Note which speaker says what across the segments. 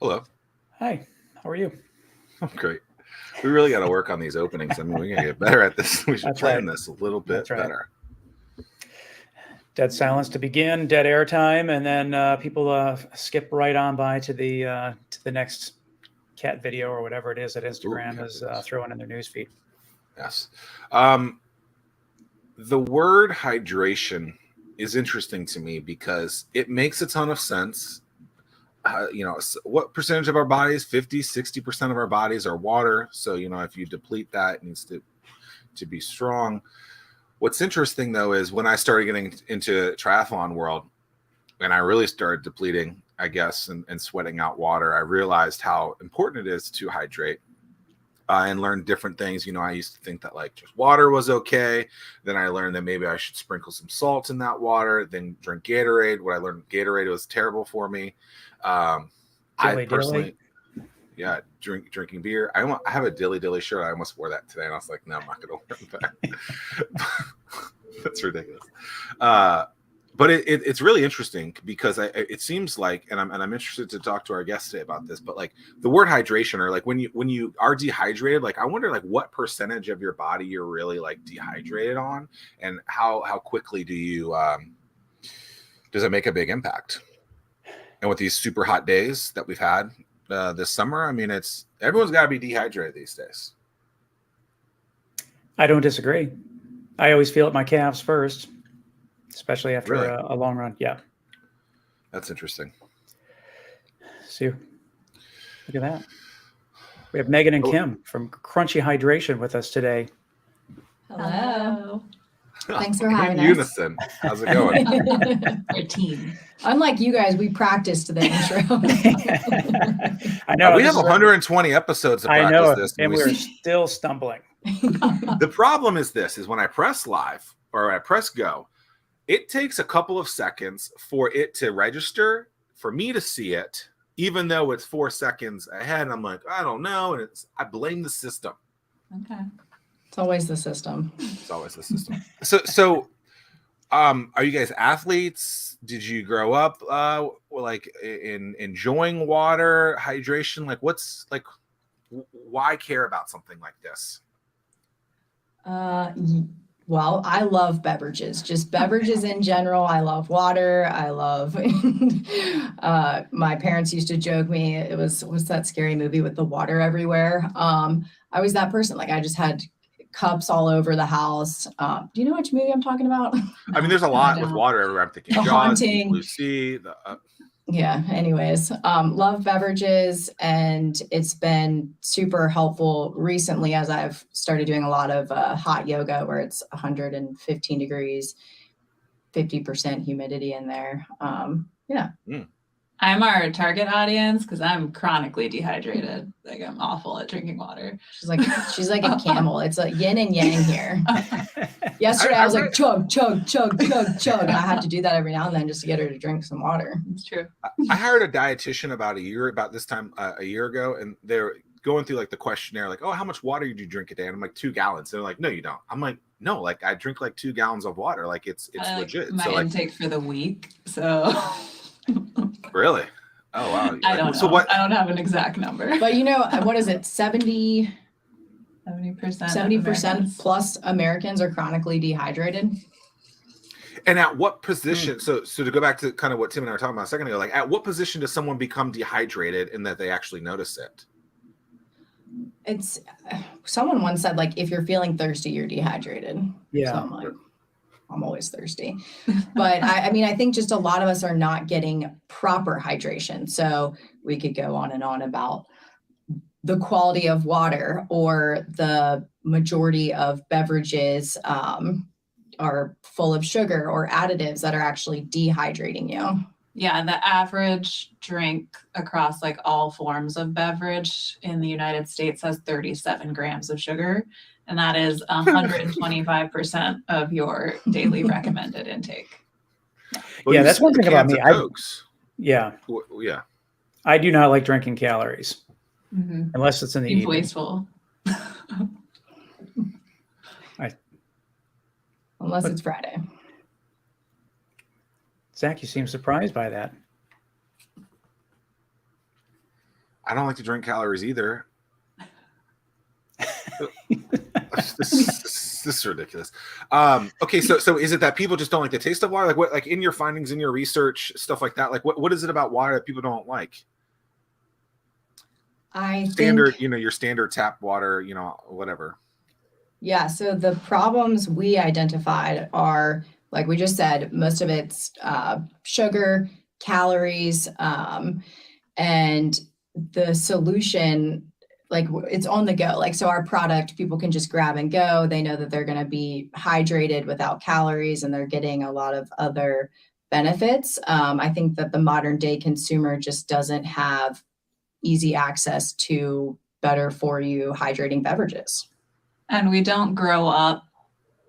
Speaker 1: Hello.
Speaker 2: Hi, how are you?
Speaker 1: I'm great. We really got to work on these openings. I mean, we got to get better at this. We should
Speaker 2: That's
Speaker 1: plan
Speaker 2: right.
Speaker 1: this a little bit
Speaker 2: That's right.
Speaker 1: better.
Speaker 2: Dead silence to begin, dead air time, and then people skip right on by to the next cat video or whatever it is that Instagram is throwing in their newsfeed.
Speaker 1: Yes. The word hydration is interesting to me because it makes a ton of sense. What percentage of our bodies, 50, 60% of our bodies are water. So, if you deplete that, it needs to be strong. What's interesting, though, is when I started getting into triathlon world and I really started depleting, I guess, and sweating out water, I realized how important it is to hydrate and learn different things. I used to think that just water was okay. Then I learned that maybe I should sprinkle some salt in that water, then drink Gatorade. What I learned, Gatorade was terrible for me. I personally, drinking beer. I have a dilly shirt. I almost wore that today, and I was like, no, I'm not going to wear that. That's ridiculous. But it's really interesting because it seems like, and I'm interested to talk to our guests today about this, but the word hydration, or when you are dehydrated, I wonder what percentage of your body you're really dehydrated on, and how quickly do you does it make a big impact? And with these super hot days that we've had this summer, I mean, everyone's got to be dehydrated these days.
Speaker 2: I don't disagree. I always feel it my calves first, especially after
Speaker 1: Really?
Speaker 2: a long run. Yeah.
Speaker 1: That's interesting.
Speaker 2: See, look at that. We have Megan and Kim from Crunchy Hydration with us today.
Speaker 3: Hello. Thanks for having us.
Speaker 1: Unison. How's it going?
Speaker 3: We're a team. Unlike you guys, we practiced the intro.
Speaker 2: I know.
Speaker 1: We have 120 episodes to practice this.
Speaker 2: And we're still stumbling.
Speaker 1: The problem is when I press live or I press go, it takes a couple of seconds for it to register, for me to see it, even though it's 4 seconds ahead. I'm like, I don't know. And I blame the system.
Speaker 3: Okay. It's always the system.
Speaker 1: It's always the system. So, are you guys athletes? Did you grow up in enjoying water, hydration? Why care about something like this?
Speaker 3: Well, I love beverages, just beverages in general. I love water. I love, my parents used to joke me. It was, what's that scary movie with the water everywhere? I was that person. I just had cups all over the house. Do you know which movie I'm talking about?
Speaker 1: I mean, there's a lot with water everywhere. I'm thinking
Speaker 3: The
Speaker 1: Jaws,
Speaker 3: Haunting.
Speaker 1: Blue Sea.
Speaker 3: Yeah. Anyways, love beverages, and it's been super helpful recently as I've started doing a lot of hot yoga where it's 115 degrees, 50% humidity in there. Yeah.
Speaker 4: I'm our target audience because I'm chronically dehydrated. I'm awful at drinking water.
Speaker 3: She's like a camel. It's a yin and yang here. Yesterday I was like chug, chug, chug, chug, chug. I had to do that every now and then just to get her to drink some water.
Speaker 4: It's true.
Speaker 1: I hired a dietitian about this time a year ago, and they're going through the questionnaire, oh, how much water do you drink a day? And I'm like, 2 gallons. They're like, no, you don't. I'm like, no, I drink 2 gallons of water. It's legit.
Speaker 4: My intake for the week. So
Speaker 1: really? Oh wow.
Speaker 4: I don't know.
Speaker 1: So what?
Speaker 4: I don't have an exact number.
Speaker 3: But what is it? 70%
Speaker 4: 70%
Speaker 3: plus Americans are chronically dehydrated.
Speaker 1: And at what position? So to go back to kind of what Tim and I were talking about a second ago, at what position does someone become dehydrated and that they actually notice it?
Speaker 3: It's someone once said if you're feeling thirsty, you're dehydrated.
Speaker 2: Yeah.
Speaker 3: So I'm like, I'm always thirsty. But I think just a lot of us are not getting proper hydration. So we could go on and on about the quality of water, or the majority of beverages are full of sugar or additives that are actually dehydrating you.
Speaker 4: Yeah, the average drink across all forms of beverage in the United States has 37 grams of sugar, and that is 125% of your daily recommended intake.
Speaker 1: Well,
Speaker 2: yeah, that's one thing about me.
Speaker 1: Yeah.
Speaker 2: I do not like drinking calories unless it's in the evening.
Speaker 4: Wasteful.
Speaker 3: Unless it's Friday.
Speaker 2: Zach, you seem surprised by that.
Speaker 1: I don't like to drink calories either. This is ridiculous. Okay, so is it that people just don't like the taste of water? Like what, like in your findings, in your research, stuff like that? Like what is it about water that people don't like?
Speaker 3: I
Speaker 1: Standard,
Speaker 3: think,
Speaker 1: you know, your standard tap water, you know, whatever.
Speaker 3: yeah, so the problems we identified are, like we just said, most of it's sugar, calories, and the solution, like it's on the go. Like, so our product, people can just grab and go. They know that they're going to be hydrated without calories and they're getting a lot of other benefits. I think that the modern day consumer just doesn't have easy access to better for you hydrating beverages.
Speaker 4: And we don't grow up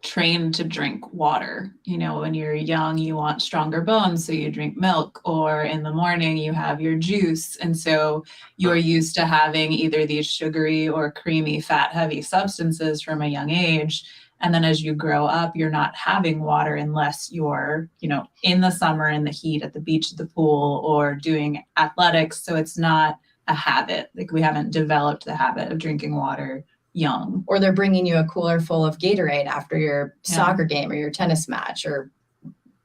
Speaker 4: trained to drink water. You know, when you're young, you want stronger bones, so you drink milk, or in the morning you have your juice. And so you're used to having either these sugary or creamy, fat heavy substances from a young age. And then as you grow up, you're not having water unless you're, you know, in the summer in the heat at the beach, at the pool, or doing athletics. So it's not a habit. Like we haven't developed the habit of drinking water young.
Speaker 3: Or they're bringing you a cooler full of Gatorade after your soccer game or your tennis match or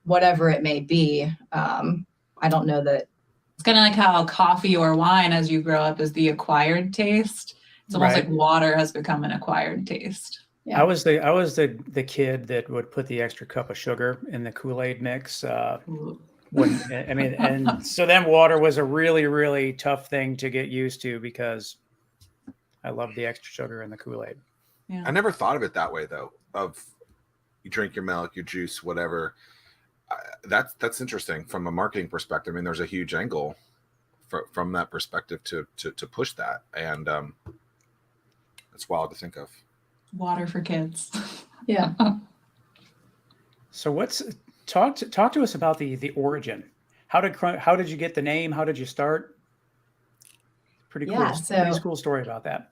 Speaker 3: whatever it may be. I don't know that.
Speaker 4: It's kind of like how coffee or wine, as you grow up, is the acquired taste. It's almost like water has become an acquired taste.
Speaker 2: Yeah. I was the kid that would put the extra cup of sugar in the Kool-Aid mix. And so then water was a really, really tough thing to get used to because I love the extra sugar in the Kool-Aid.
Speaker 1: Yeah. I never thought of it that way though. Of you drink your milk, your juice, whatever. That's interesting from a marketing perspective. I mean, there's a huge angle from that perspective to push that, and it's wild to think of.
Speaker 4: Water for kids.
Speaker 3: Yeah.
Speaker 2: So talk to us about the origin. How did you get the name? How did you start? Pretty cool story about that.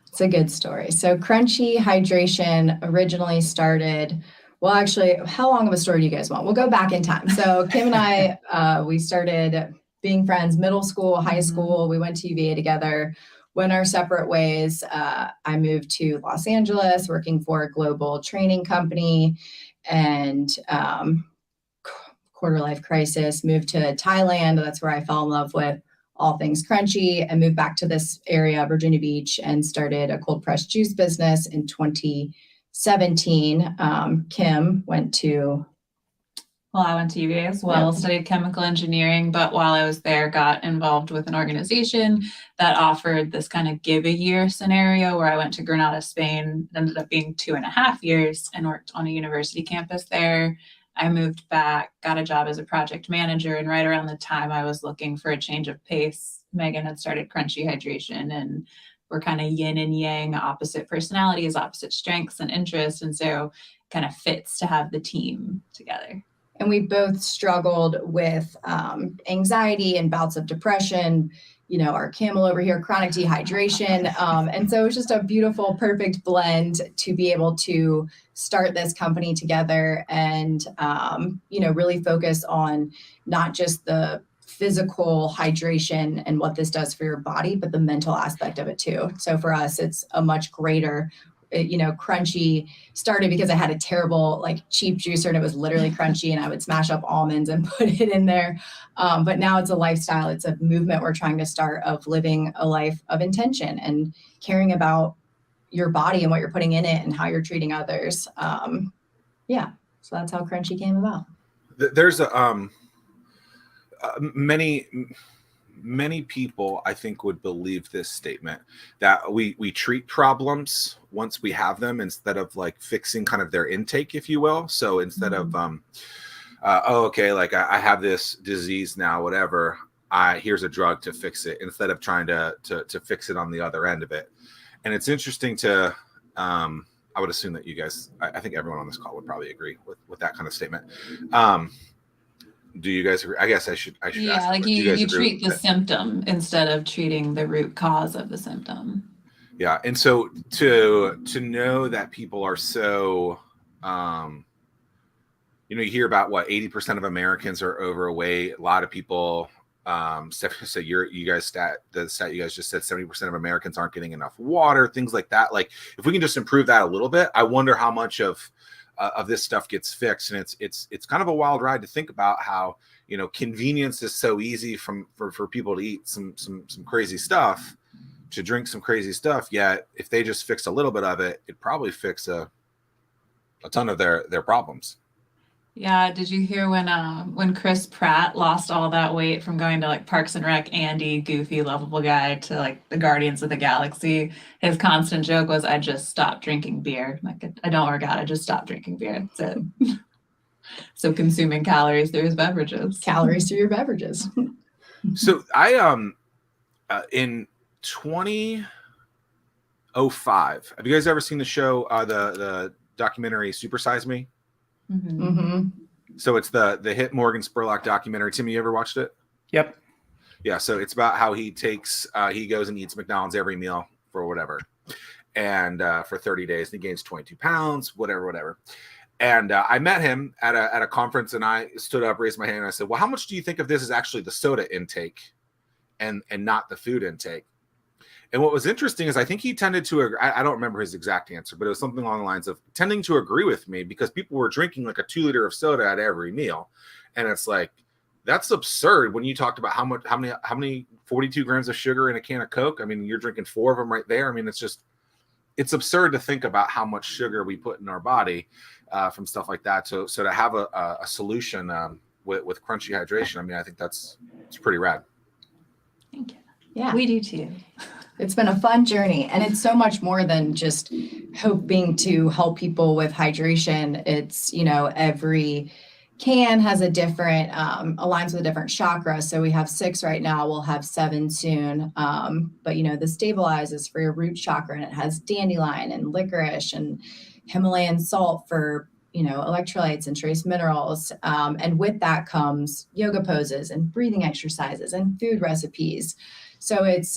Speaker 3: It's a good story. So Crunchy Hydration originally started, well, actually, how long of a story do you guys want? We'll go back in time. So Kim and I, we started being friends, middle school, high school. We went to UVA together, went our separate ways. I moved to Los Angeles, working for a global training company, and quarter life crisis, moved to Thailand. That's where I fell in love with all things crunchy, and moved back to this area, Virginia Beach, and started a cold pressed juice business in 2017. Kim went to...
Speaker 4: Well, I went to UVA as well, studied chemical engineering, but while I was there, got involved with an organization that offered this kind of give a year scenario where I went to Granada, Spain. It ended up being 2.5 years and worked on a university campus there. I moved back, got a job as a project manager, and right around the time I was looking for a change of pace, Megan had started Crunchy Hydration, and we're kind of yin and yang, opposite personalities, opposite strengths and interests, and so kind of fits to have the team together.
Speaker 3: And we both struggled with anxiety and bouts of depression, you know, our camel over here, chronic dehydration. And so it was just a beautiful, perfect blend to be able to start this company together and, you know, really focus on not just the physical hydration and what this does for your body, but the mental aspect of it too. So for us, it's a much greater, you know, Crunchy started because I had a terrible, like, cheap juicer and it was literally crunchy and I would smash up almonds and put it in there. But now it's a lifestyle. It's a movement we're trying to start of living a life of intention and caring about your body and what you're putting in it and how you're treating others. Yeah. So that's how Crunchy came about.
Speaker 1: There's many people, I think, would believe this statement that we treat problems once we have them instead of like fixing kind of their intake, if you will. So instead of, okay, like I have this disease now, whatever, here's a drug to fix it, instead of trying to fix it on the other end of it. And it's interesting to, I would assume that you guys, I think everyone on this call would probably agree with that kind of statement. Do you guys agree? I guess I should
Speaker 4: yeah,
Speaker 1: ask.
Speaker 4: Like you treat the symptom instead of treating the root cause of the symptom.
Speaker 1: Yeah. And so to know that people are so, you know, you hear about what 80% of Americans are overweight. A lot of people So the stat you guys just said, 70% of Americans aren't getting enough water, things like that. Like if we can just improve that a little bit, I wonder how much of this stuff gets fixed. And it's kind of a wild ride to think about how, convenience is so easy for people to eat some crazy stuff, to drink some crazy stuff. Yet if they just fix a little bit of it, it'd probably fix a ton of their problems.
Speaker 4: Yeah, did you hear when Chris Pratt lost all that weight from going to like Parks and Rec, Andy, goofy, lovable guy, to like the Guardians of the Galaxy? His constant joke was, "I just stopped drinking beer. Like I don't work out. I just stopped drinking beer." That's it. So consuming calories through his beverages.
Speaker 3: Calories through your beverages.
Speaker 1: So I in 2005, have you guys ever seen the show, the documentary Super Size Me?
Speaker 4: Mm-hmm.
Speaker 3: Mm-hmm.
Speaker 1: So it's the hit Morgan Spurlock documentary. Tim, you ever watched it?
Speaker 2: Yep.
Speaker 1: Yeah. So it's about how he goes and eats McDonald's every meal for whatever, and for 30 days, and he gains 22 pounds, whatever. And I met him at a conference, and I stood up, raised my hand, and I said, "Well, how much do you think of this is actually the soda intake, and not the food intake?" And what was interesting is I think he tended to, I don't remember his exact answer, but it was something along the lines of tending to agree with me, because people were drinking like a 2 liter of soda at every meal. And it's like, that's absurd when you talked about how many 42 grams of sugar in a can of Coke. I mean, you're drinking 4 of them right there. I mean, it's absurd to think about how much sugar we put in our body from stuff like that. So to have a solution with crunchy hydration, I mean, I think it's pretty rad.
Speaker 4: Thank you.
Speaker 3: Yeah.
Speaker 4: We do too.
Speaker 3: It's been a fun journey, and it's so much more than just hoping to help people with hydration. It's, every can has a different, aligns with a different chakra. So we have 6 right now, we'll have 7 soon. But the Stabilize is for your root chakra, and it has dandelion and licorice and Himalayan salt for, electrolytes and trace minerals. And with that comes yoga poses and breathing exercises and food recipes. So it's,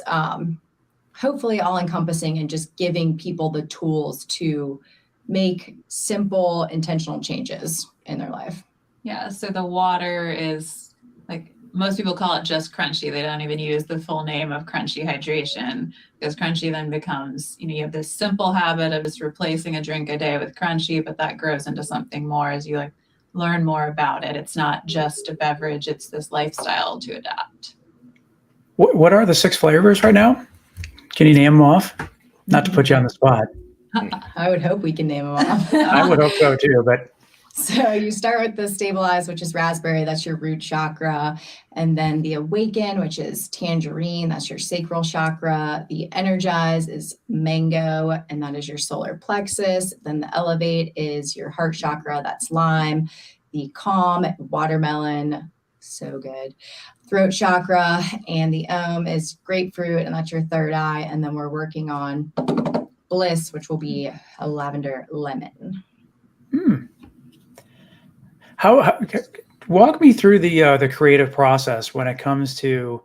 Speaker 3: hopefully all encompassing and just giving people the tools to make simple, intentional changes in their life.
Speaker 4: Yeah, so the water is, like, most people call it just crunchy. They don't even use the full name of crunchy hydration, because crunchy then becomes, you have this simple habit of just replacing a drink a day with crunchy, but that grows into something more as you learn more about it. It's not just a beverage, it's this lifestyle to adapt.
Speaker 2: What are the 6 flavors right now? Can you name them off? Not to put you on the spot.
Speaker 3: I would hope we can name them off.
Speaker 2: I would hope so too, but.
Speaker 3: So you start with the Stabilize, which is raspberry, that's your root chakra. And then the Awaken, which is tangerine, that's your sacral chakra. The Energize is mango, and that is your solar plexus. Then the Elevate is your heart chakra, that's lime. The Calm, watermelon, so good. Throat chakra, and the is grapefruit, and that's your third eye. And then we're working on Bliss, which will be a lavender lemon.
Speaker 2: How walk me through the creative process when it comes to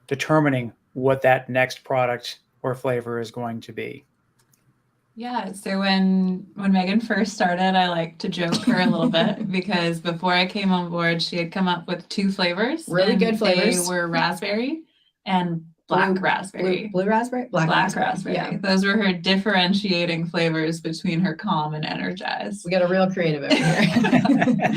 Speaker 2: determining what that next product or flavor is going to be?
Speaker 4: Yeah, so when Megan first started, I like to joke her a little bit, because before I came on board, she had come up with 2 flavors.
Speaker 3: Really good flavors.
Speaker 4: They were raspberry and black raspberry.
Speaker 3: Blue raspberry? Black
Speaker 4: raspberry.
Speaker 3: Yeah.
Speaker 4: Those were her differentiating flavors between her Calm and Energize.
Speaker 3: We got a real creative over here.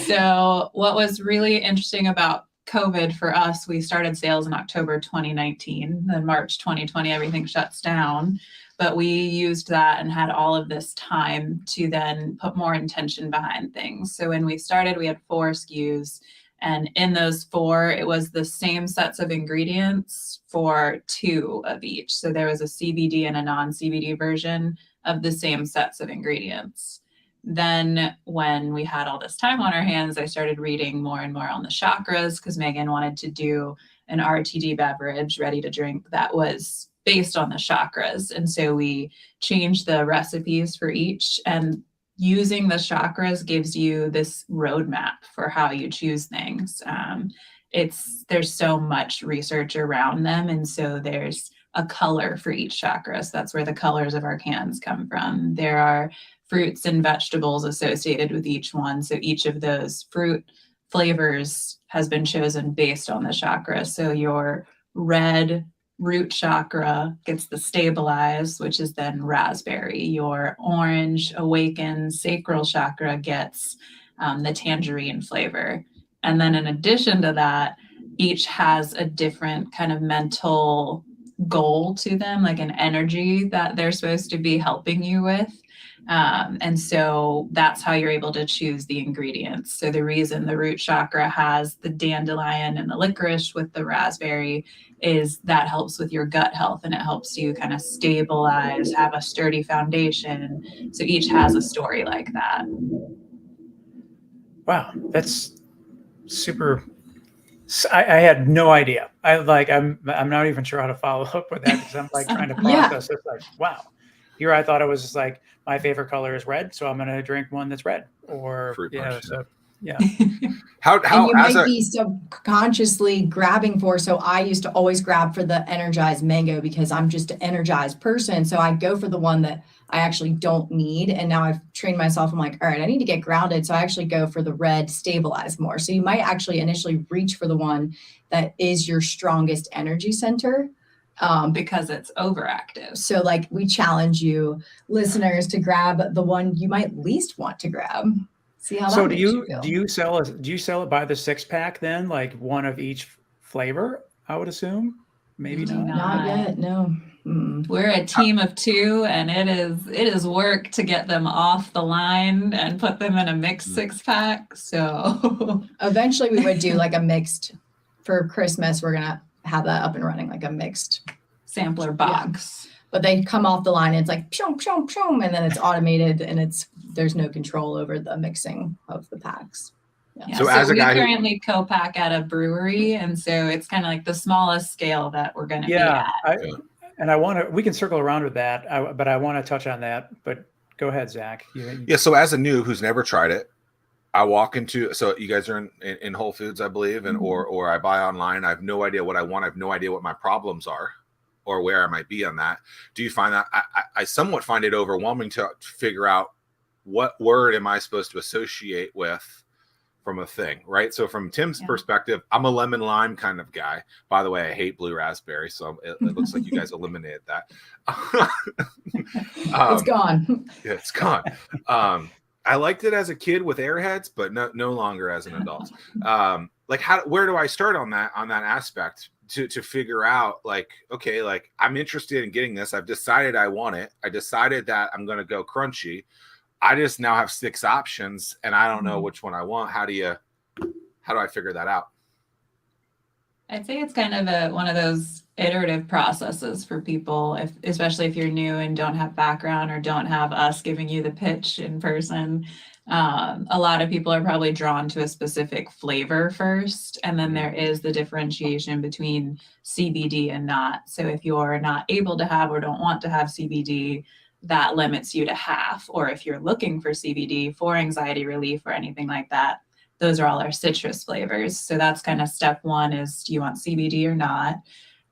Speaker 4: So what was really interesting about COVID for us, we started sales in October 2019. Then March 2020, everything shuts down. But we used that and had all of this time to then put more intention behind things. So when we started, we had 4 SKUs. And in those 4, it was the same sets of ingredients for 2 of each. So there was a CBD and a non-CBD version of the same sets of ingredients. Then when we had all this time on our hands, I started reading more and more on the chakras, because Megan wanted to do an RTD beverage, ready to drink, that was based on the chakras. And so we changed the recipes for each, and using the chakras gives you this roadmap for how you choose things. There's so much research around them. And so there's a color for each chakra. So that's where the colors of our cans come from. There are fruits and vegetables associated with each one. So each of those fruit flavors has been chosen based on the chakra. So your red root chakra gets the stabilize, which is then raspberry. Your orange awakened sacral chakra gets the tangerine flavor. And then in addition to that, each has a different kind of mental goal to them, like an energy that they're supposed to be helping you with. And so that's how you're able to choose the ingredients. So the reason the root chakra has the dandelion and the licorice with the raspberry is that helps with your gut health, and it helps you kind of stabilize, have a sturdy foundation. So each has a story like that.
Speaker 2: Wow, that's super. I had no idea. I'm not even sure how to follow up with that, because I'm like trying to process it. Like, wow, here I thought it was just like my favorite color is red, so I'm going to drink one that's red. Or
Speaker 1: Fruit punch,
Speaker 2: so yeah.
Speaker 3: And you might be subconsciously grabbing for. So I used to always grab for the energized mango because I'm just an energized person. So I go for the one that I actually don't need. And now I've trained myself. I'm like, all right, I need to get grounded. So I actually go for the red stabilize more. So you might actually initially reach for the one that is your strongest energy center.
Speaker 4: Because it's overactive.
Speaker 3: So like we challenge you listeners to grab the one you might least want to grab. See how
Speaker 2: So
Speaker 3: that makes you feel.
Speaker 2: do you sell it by the 6-pack then, like one of each flavor? I would assume. Maybe not.
Speaker 3: Not yet. No.
Speaker 4: We're a team of 2, and it is work to get them off the line and put them in a mixed 6-pack. So
Speaker 3: eventually we would do like a mixed for Christmas. We're gonna have that up and running, like a mixed
Speaker 4: sampler box.
Speaker 3: Yeah. But they come off the line and it's like pshum, pshum, pshum, and then it's automated and there's no control over the mixing of the packs.
Speaker 4: Yeah. So as we currently co-pack at a brewery, and so it's kind of like the smallest scale that we're going to be at.
Speaker 2: We can circle around with that, but I want to touch on that. But go ahead, Zach.
Speaker 1: So as a noob who's never tried it, I walk into, so you guys are in Whole Foods, I believe, and or I buy online. I have no idea what I want. I have no idea what my problems are, or where I might be on that. Do you find that I somewhat find it overwhelming to figure out what word am I supposed to associate with from a thing, right? So from Tim's perspective, I'm a lemon lime kind of guy. By the way, I hate blue raspberry, so it looks like you guys eliminated that.
Speaker 3: It's gone.
Speaker 1: Yeah, it's gone. I liked it as a kid with Airheads, but no longer as an adult. Where do I start on that aspect to figure out like, okay, like I'm interested in getting this. I've decided I want it. I decided that I'm going to go crunchy. I just now have 6 options and I don't know which one I want. How do I figure that out?
Speaker 4: I'd say it's kind of one of those iterative processes for people, especially if you're new and don't have background or don't have us giving you the pitch in person. A lot of people are probably drawn to a specific flavor first, and then there is the differentiation between CBD and not. So if you're not able to have or don't want to have CBD, that limits you to half. Or if you're looking for CBD for anxiety relief or anything like that, those are all our citrus flavors. So that's kind of step 1 is, do you want CBD or not?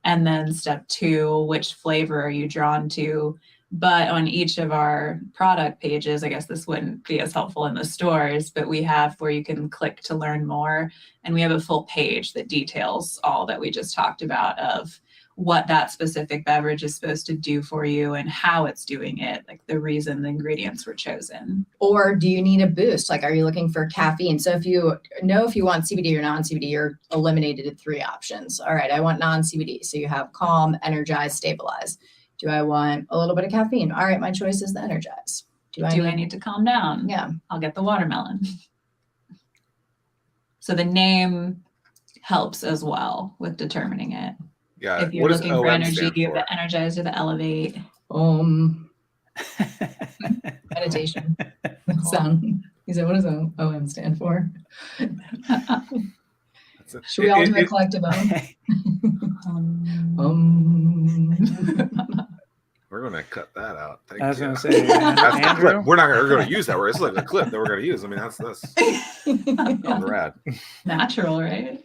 Speaker 4: And then step 2, which flavor are you drawn to? But on each of our product pages, I guess this wouldn't be as helpful in the stores, but we have where you can click to learn more. And we have a full page that details all that we just talked about of what that specific beverage is supposed to do for you and how it's doing it, like the reason the ingredients were chosen.
Speaker 3: Or do you need a boost? Like, are you looking for caffeine? So if you want CBD or non-CBD, you're eliminated at 3 options. All right, I want non-CBD. So you have calm, energize, stabilize. Do I want a little bit of caffeine? All right, my choice is the energize.
Speaker 4: Do I need to calm down?
Speaker 3: Yeah.
Speaker 4: I'll get the watermelon. So the name helps as well with determining it.
Speaker 1: Yeah.
Speaker 4: If you're looking for energy, you have the energize or the elevate.
Speaker 3: Meditation. Sound. He said, what does OM stand for? Should we all do a collective
Speaker 1: We're going to cut that out.
Speaker 2: I was going to say, Andrew?
Speaker 1: We're going to use that word. It's like a clip that we're going to use. I mean, that's rad.
Speaker 4: Natural, right?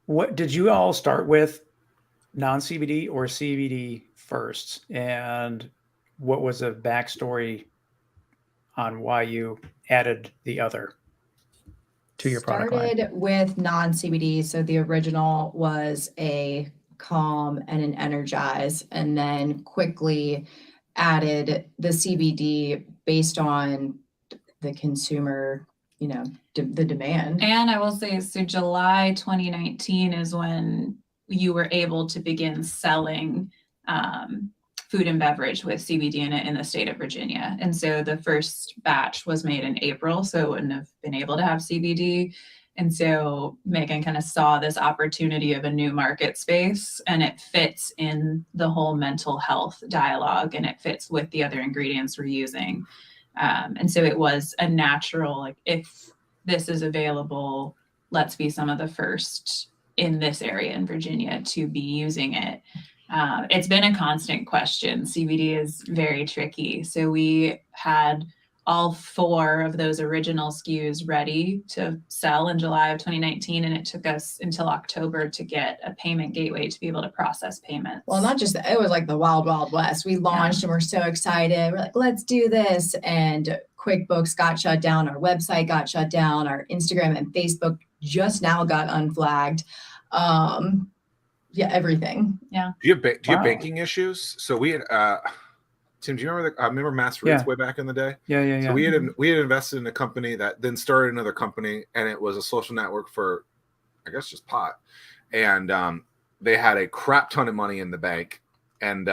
Speaker 2: What did you all start with, non-CBD or CBD first? And what was the backstory on why you added the other? to your product line?
Speaker 3: Started with non-CBD. So the original was a Calm and an Energize, and then quickly added the CBD based on the consumer, the demand.
Speaker 4: And I will say, so July 2019 is when you were able to begin selling food and beverage with CBD in it in the state of Virginia. And so the first batch was made in April, so it wouldn't have been able to have CBD. And so Megan kind of saw this opportunity of a new market space, and it fits in the whole mental health dialogue, and it fits with the other ingredients we're using. And so it was a natural, like, if this is available, let's be some of the first in this area in Virginia to be using it. It's been a constant question. CBD is very tricky. So we had all 4 of those original SKUs ready to sell in July of 2019, and it took us until October to get a payment gateway to be able to process payments.
Speaker 3: Well, not just that, it was like the wild, wild west. We launched and we're so excited. We're like, let's do this. And QuickBooks got shut down. Our website got shut down. Our Instagram and Facebook just now got unflagged. Everything.
Speaker 1: Do you have banking issues? So we had Tim, do you remember Mass Roots way back in the day?
Speaker 2: Yeah.
Speaker 1: So we had invested in a company that then started another company, and it was a social network for, I guess, just pot. And they had a crap ton of money in the bank, and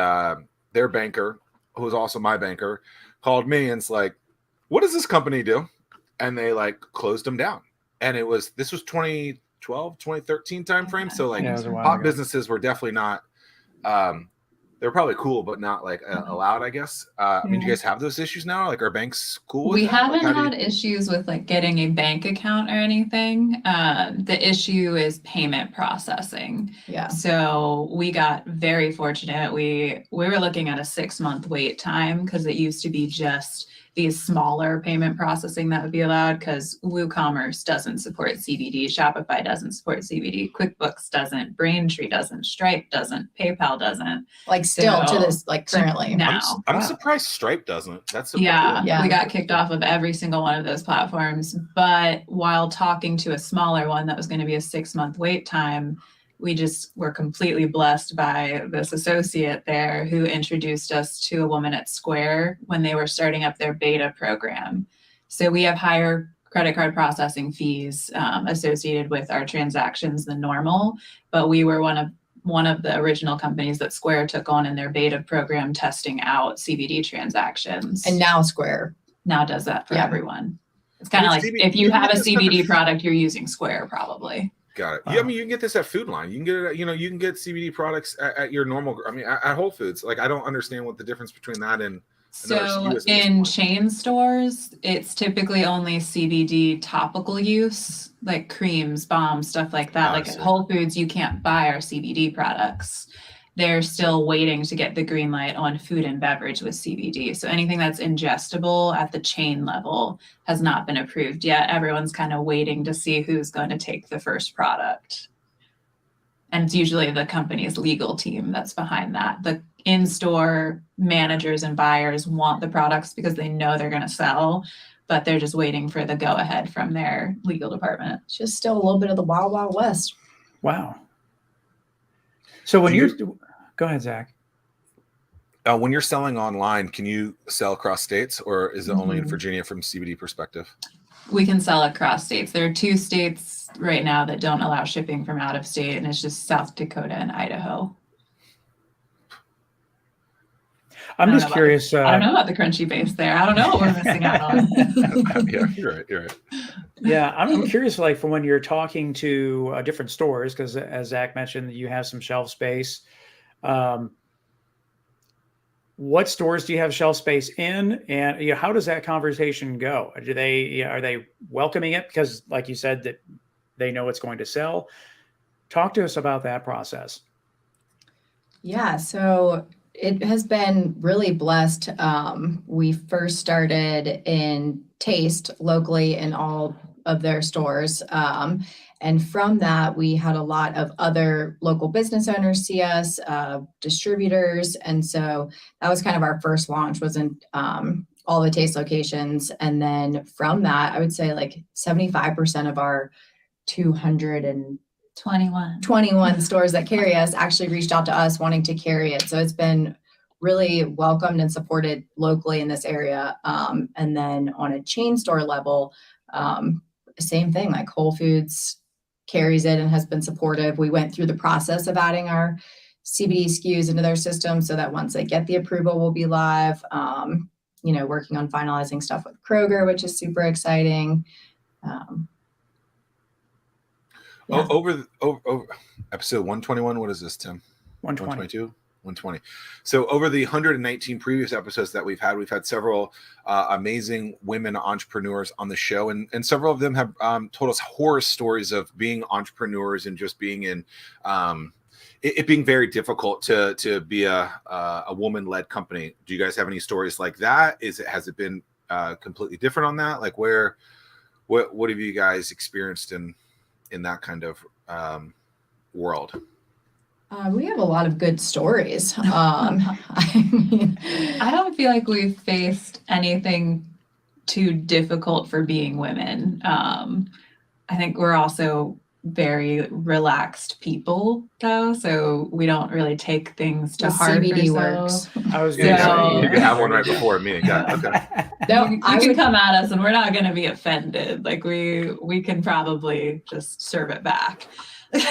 Speaker 1: their banker, who was also my banker, called me and it's like, "What does this company do?" And they like closed them down. And this was 2012, 2013 timeframe. So like pot businesses were definitely not. They're probably cool, but not like allowed, I guess. I mean, do you guys have those issues now? Like, are banks cool with
Speaker 4: We
Speaker 1: that?
Speaker 4: haven't had issues with like getting a bank account or anything. The issue is payment processing.
Speaker 3: Yeah.
Speaker 4: So we got very fortunate. We were looking at a 6-month wait time because it used to be just these smaller payment processing that would be allowed, because WooCommerce doesn't support CBD, Shopify doesn't support CBD, QuickBooks doesn't, Braintree doesn't, Stripe doesn't, PayPal doesn't.
Speaker 3: Like still to this, like currently.
Speaker 4: Now.
Speaker 1: I'm surprised Stripe doesn't. That's
Speaker 4: We got kicked off of every single one of those platforms. But while talking to a smaller one that was going to be a 6-month wait time, we just were completely blessed by this associate there who introduced us to a woman at Square when they were starting up their beta program. So we have higher credit card processing fees associated with our transactions than normal, but we were one of the original companies that Square took on in their beta program, testing out CBD transactions.
Speaker 3: And now Square
Speaker 4: does that for everyone. It's kind of like if you have a CBD product, you're using Square probably.
Speaker 1: Got it. Yeah, I mean, you can get this at Food Line. You can get it. You can get CBD products at your normal. I mean, at Whole Foods. Like, I don't understand what the difference between that and.
Speaker 4: So in chain stores, it's typically only CBD topical use, like creams, balms, stuff like that. Like at Whole Foods, you can't buy our CBD products. They're still waiting to get the green light on food and beverage with CBD. So anything that's ingestible at the chain level has not been approved yet. Everyone's kind of waiting to see who's going to take the first product. And it's usually the company's legal team that's behind that. The in-store managers and buyers want the products because they know they're going to sell, but they're just waiting for the go-ahead from their legal department.
Speaker 3: It's just still a little bit of the wild, wild west.
Speaker 2: Wow. So when go ahead, Zach.
Speaker 1: When you're selling online, can you sell across states, or is it only in Virginia from CBD perspective?
Speaker 4: We can sell across states. There are 2 states right now that don't allow shipping from out of state, and it's just South Dakota and Idaho.
Speaker 2: I'm just curious.
Speaker 4: I don't know about the crunchy base there. I don't know what we're missing out on.
Speaker 1: Yeah, you're right.
Speaker 2: Yeah, I'm curious, like, from when you're talking to different stores, because as Zach mentioned, you have some shelf space. What stores do you have shelf space in, and how does that conversation go? Are they welcoming it because, like you said, that they know it's going to sell? Talk to us about that process.
Speaker 3: Yeah, so it has been really blessed. We first started in Taste locally in all of their stores. And from that, we had a lot of other local business owners see us, distributors. And so that was kind of our first launch, was in all the taste locations. And then from that, I would say like 75% of our 221 stores that carry us actually reached out to us wanting to carry it. So it's been really welcomed and supported locally in this area. And then on a chain store level, same thing, like Whole Foods carries it and has been supportive. We went through the process of adding our CBD SKUs into their system so that once they get the approval, we'll be live. Working on finalizing stuff with Kroger, which is super exciting.
Speaker 1: Over episode 121, what is this, Tim? 122? 120. So over the 119 previous episodes that we've had several amazing women entrepreneurs on the show, and several of them have told us horror stories of being entrepreneurs and just being in it being very difficult to be a woman-led company. Do you guys have any stories like that? Has it been completely different on that? Like what have you guys experienced in that kind of world?
Speaker 3: We have a lot of good stories.
Speaker 4: I don't feel like we've faced anything too difficult for being women. I think we're also very relaxed people, though, so we don't really take things to heart.
Speaker 3: CBD
Speaker 4: ourselves.
Speaker 3: works.
Speaker 2: I was
Speaker 4: gonna
Speaker 1: You
Speaker 4: say,
Speaker 1: can have one right before me. Yeah, okay.
Speaker 3: No,
Speaker 4: you
Speaker 3: I
Speaker 4: can
Speaker 3: would
Speaker 4: come at us and we're not going to be offended. Like we can probably just serve it back.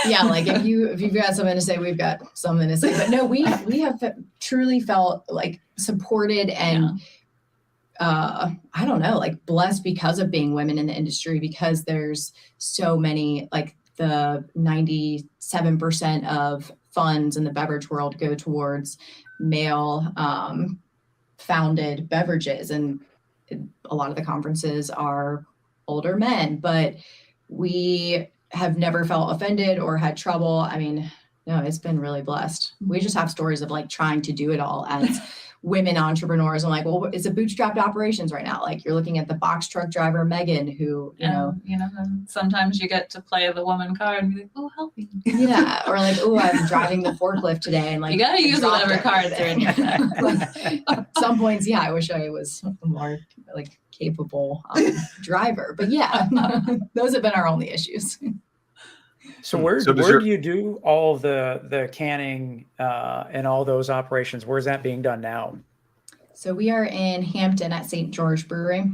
Speaker 3: yeah, like if you've got something to say, we've got something to say. But no, we have truly felt like supported and I don't know, like blessed because of being women in the industry, because there's so many, like the 97% of funds in the beverage world go towards male founded beverages, and a lot of the conferences are older men, but we have never felt offended or had trouble. I mean, no, it's been really blessed. We just have stories of like trying to do it all as women entrepreneurs. I'm like, well, it's a bootstrapped operations right now. Like you're looking at the box truck driver, Megan, who,
Speaker 4: and sometimes you get to play the woman card and be like, oh, help me.
Speaker 3: Yeah. Or like, oh, I'm driving the forklift today. And like,
Speaker 4: you got to use whatever cards are in your deck.
Speaker 3: At some points, yeah, I wish I was a more like capable driver, but yeah, those have been our only issues.
Speaker 2: So where do you do all of the canning and all those operations? Where's that being done now?
Speaker 3: So we are in Hampton at St. George Brewery.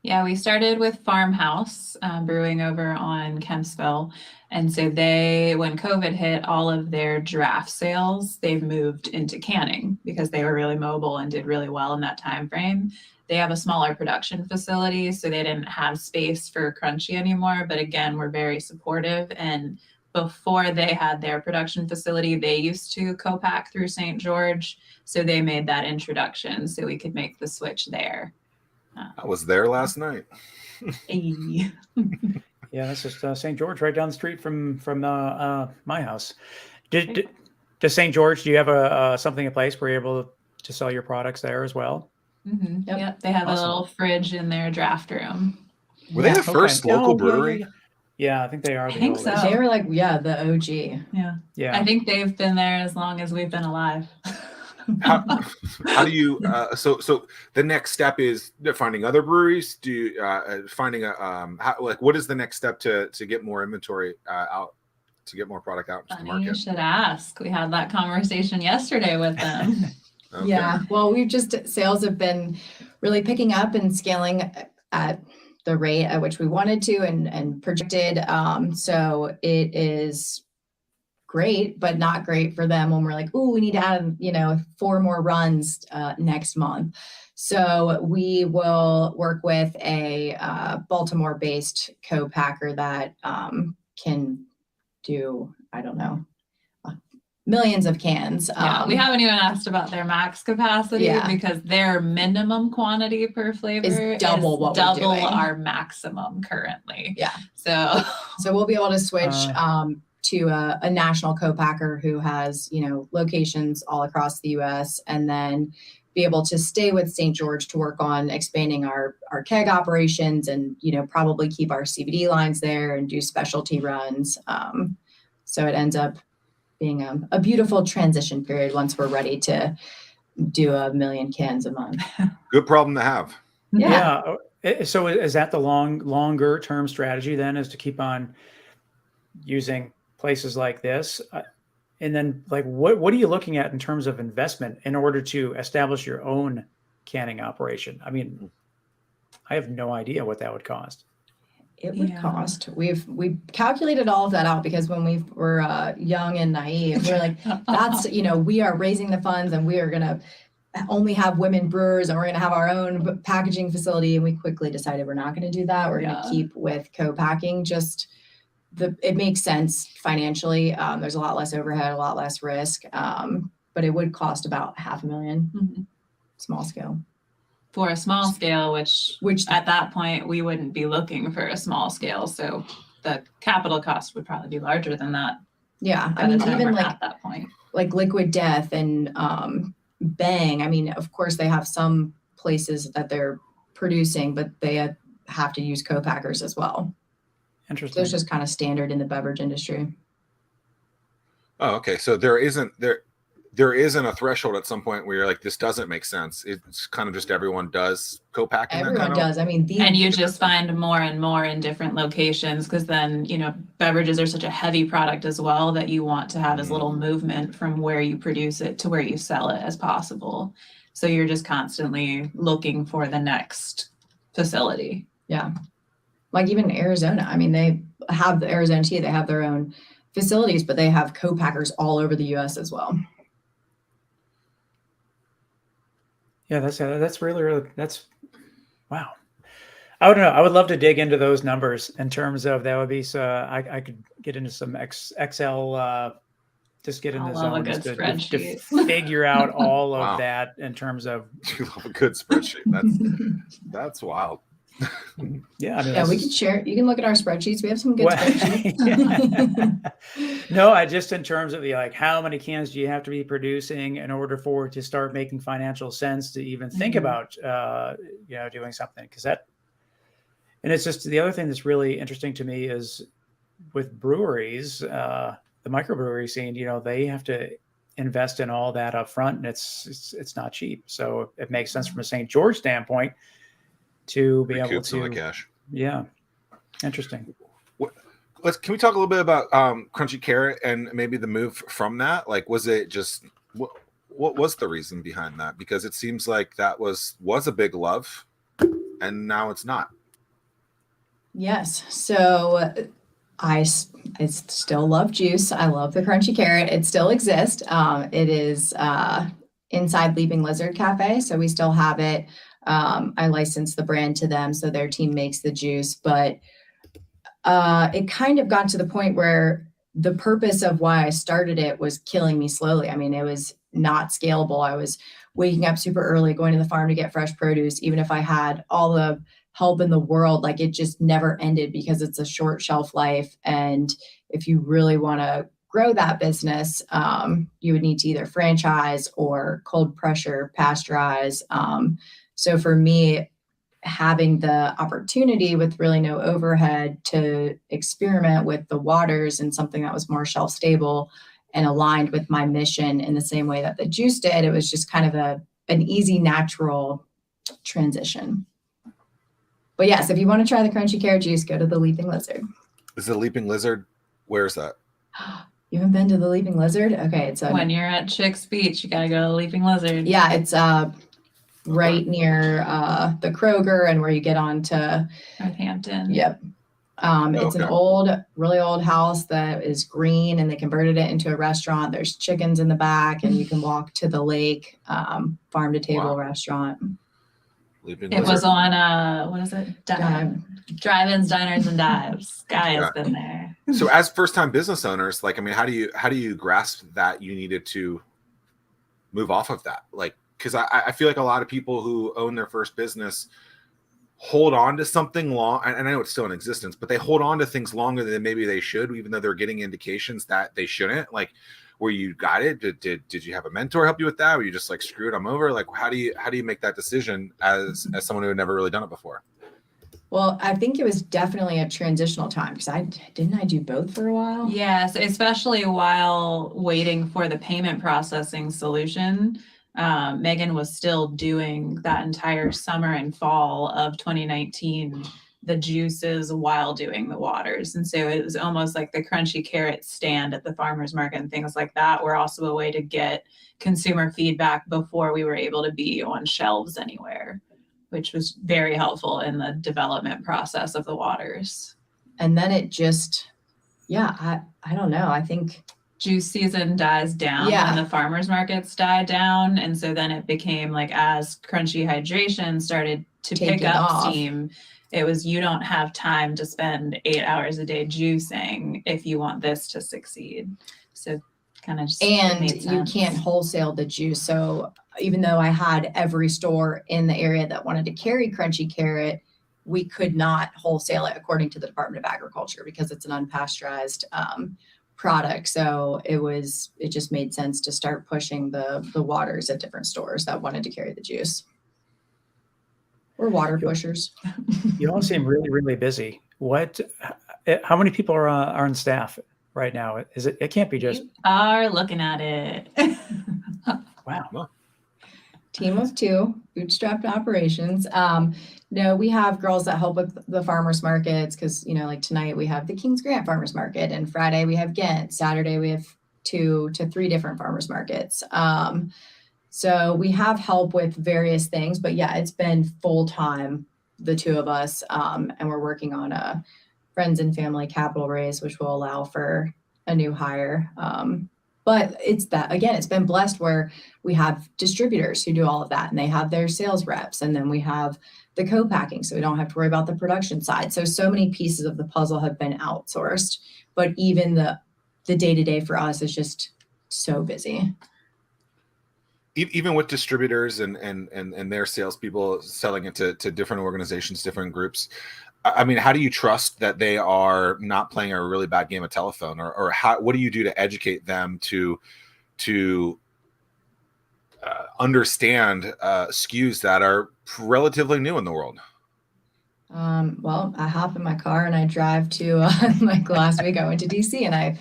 Speaker 4: Yeah, we started with Farmhouse Brewing over on Kempsville. And so when COVID hit, all of their draft sales, they've moved into canning because they were really mobile and did really well in that time frame. They have a smaller production facility, so they didn't have space for Crunchy anymore. But again, we're very supportive. And before they had their production facility, they used to co-pack through St. George. So they made that introduction so we could make the switch there.
Speaker 1: I was there last night.
Speaker 4: Yeah,
Speaker 2: that's just St. George right down the street from my house. Does St. George, do you have something in place where you're able to sell your products there as well?
Speaker 4: Mm-hmm. Yep, they have a little fridge in their draft room.
Speaker 1: Were they the first local brewery?
Speaker 2: Yeah, I think they are.
Speaker 4: I think so.
Speaker 3: They were like, the OG.
Speaker 4: Yeah. I think they've been there as long as we've been alive.
Speaker 1: How do you? So the next step is finding other breweries. Do you, finding what is the next step to get more inventory out, to get more product out to the market?
Speaker 4: You should ask. We had that conversation yesterday with them.
Speaker 3: Okay. Yeah, well, sales have been really picking up and scaling at the rate at which we wanted to and projected. So it is great, but not great for them when we're like, oh, we need to add, 4 more runs next month. So we will work with a Baltimore-based co-packer that can do, I don't know, millions of cans.
Speaker 4: We haven't even asked about their max capacity because their minimum quantity per flavor
Speaker 3: is double
Speaker 4: our maximum currently.
Speaker 3: Yeah.
Speaker 4: So
Speaker 3: we'll be able to switch to a national co-packer who has, locations all across the US, and then be able to stay with St. George to work on expanding our keg operations and, probably keep our CBD lines there and do specialty runs. So it ends up being a beautiful transition period once we're ready to do 1 million cans a month.
Speaker 1: Good problem to have.
Speaker 3: Yeah.
Speaker 2: So is that the longer term strategy then, is to keep on using places like this? And then like, what are you looking at in terms of investment in order to establish your own canning operation? I mean, I have no idea what that would cost.
Speaker 3: It would cost. We calculated all of that out because when we were young and naive, we're like, that's, we are raising the funds and we are going to only have women brewers and we're going to have our own packaging facility. And we quickly decided we're not going to do that. We're going to keep with co-packing. It makes sense financially. There's a lot less overhead, a lot less risk. But it would cost about $500,000 small scale.
Speaker 4: For a small scale, which at that point we wouldn't be looking for a small scale. So the capital cost would probably be larger than that.
Speaker 3: Yeah. I mean, even like
Speaker 4: at that point,
Speaker 3: like Liquid Death and Bang. I mean, of course they have some places that they're producing, but they have to use co-packers as well.
Speaker 2: Interesting.
Speaker 3: So it's just kind of standard in the beverage industry.
Speaker 1: Oh, okay. So there isn't a threshold at some point where you're like, this doesn't make sense. It's kind of just everyone does co-packing.
Speaker 3: Everyone does. I mean,
Speaker 4: and you just find more and more in different locations because then, beverages are such a heavy product as well that you want to have as little movement from where you produce it to where you sell it as possible. So you're just constantly looking for the next facility.
Speaker 3: Yeah. Like even Arizona. I mean, they have the Arizona tea, they have their own facilities, but they have co-packers all over the US as well.
Speaker 2: Yeah, that's really that's wow. I don't know. I would love to dig into those numbers in terms of that would be so I could get into some Excel, just get into zone just to figure out all of that in terms of.
Speaker 1: You love a good spreadsheet. That's wild.
Speaker 2: Yeah, I mean,
Speaker 3: we can share. You can look at our spreadsheets. We have some good spreadsheets.
Speaker 2: No, I just in terms of like how many cans do you have to be producing in order for it to start making financial sense to even think about doing something, because that. And it's just the other thing that's really interesting to me is with breweries, the microbrewery scene. They have to invest in all that up front, and it's not cheap. So it makes sense from a St. George standpoint to be able to
Speaker 1: some of the cash.
Speaker 2: Yeah, interesting.
Speaker 1: Can we talk a little bit about Crunchy Carrot and maybe the move from that? Like, was it just what was the reason behind that? Because it seems like that was a big love, and now it's not. Yes.
Speaker 3: So I still love juice. I love the Crunchy Carrot. It still exists. It is inside Leaping Lizard Cafe, so we still have it. I license the brand to them, so their team makes the juice, but it kind of got to the point where the purpose of why I started it was killing me slowly. I mean, it was not scalable. I was waking up super early, going to the farm to get fresh produce. Even if I had all the help in the world, like it just never ended because it's a short shelf life. And if you really want to grow that business, you would need to either franchise or cold pressure, pasteurize. So for me, having the opportunity with really no overhead to experiment with the waters and something that was more shelf stable and aligned with my mission in the same way that the juice did, it was just kind of an easy, natural transition. But yes, if you want to try the Crunchy Carrot juice, go to the Leaping Lizard.
Speaker 1: Is the Leaping Lizard? Where is that?
Speaker 3: You haven't been to the Leaping Lizard? Okay, it's
Speaker 4: when you're at Chicks Beach, you gotta go to the Leaping Lizard.
Speaker 3: Yeah, it's right near the Kroger and where you get on to
Speaker 4: Hampton.
Speaker 3: Yep. It's an really old house that is green, and they converted it into a restaurant. There's chickens in the back, and you can walk to the lake, farm to table restaurant.
Speaker 4: It was on what is it? Drive-ins, diners, and dives. Guy has been there.
Speaker 1: So as first-time business owners, like, I mean, how do you grasp that you needed to move off of that? Like, because I feel like a lot of people who own their first business hold on to something long, and I know it's still in existence, but they hold on to things longer than maybe they should, even though they're getting indications that they shouldn't. Like, were you guided? Did you have a mentor help you with that? Were you just like, screwed, I'm over? Like, how do you make that decision as someone who had never really done it before?
Speaker 3: Well, I think it was definitely a transitional time because I do both for a while.
Speaker 4: Yes, especially while waiting for the payment processing solution. Megan was still doing that entire summer and fall of 2019 the juices while doing the waters. And so it was almost like the crunchy carrot stand at the farmer's market and things like that were also a way to get consumer feedback before we were able to be on shelves anywhere, which was very helpful in the development process of the waters.
Speaker 3: And then it just, I don't know. I think
Speaker 4: juice season dies down and the farmers markets die down. And so then it became like, as crunchy hydration started to pick up steam, it was, you don't have time to spend 8 hours a day juicing if you want this to succeed. So kind of just
Speaker 3: and you can't wholesale the juice. So even though I had every store in the area that wanted to carry crunchy carrot, we could not wholesale it according to the Department of Agriculture because it's an unpasteurized product. So it just made sense to start pushing the waters at different stores that wanted to carry the juice. We're water pushers.
Speaker 2: You all seem really, really busy. How many people are on staff right now? It can't be just.
Speaker 4: We are looking at it.
Speaker 2: Wow.
Speaker 3: Team of 2, bootstrapped operations. No, we have girls that help with the farmers markets because, like tonight we have the Kings Grant farmers market, and Friday we have Ghent. Saturday we have 2 to 3 different farmers markets. So we have help with various things, but it's been full time, the 2 of us, and we're working on a friends and family capital raise, which will allow for a new hire. But it's been blessed where we have distributors who do all of that, and they have their sales reps, and then we have the co-packing, so we don't have to worry about the production side. So many pieces of the puzzle have been outsourced, but even the day-to-day for us is just so busy.
Speaker 1: Even with distributors and their salespeople selling it to different organizations, different groups, I mean, how do you trust that they are not playing a really bad game of telephone, or what do you do to educate them to understand SKUs that are relatively new in the world?
Speaker 3: Well, I hop in my car and I drive to like last week I went to DC and I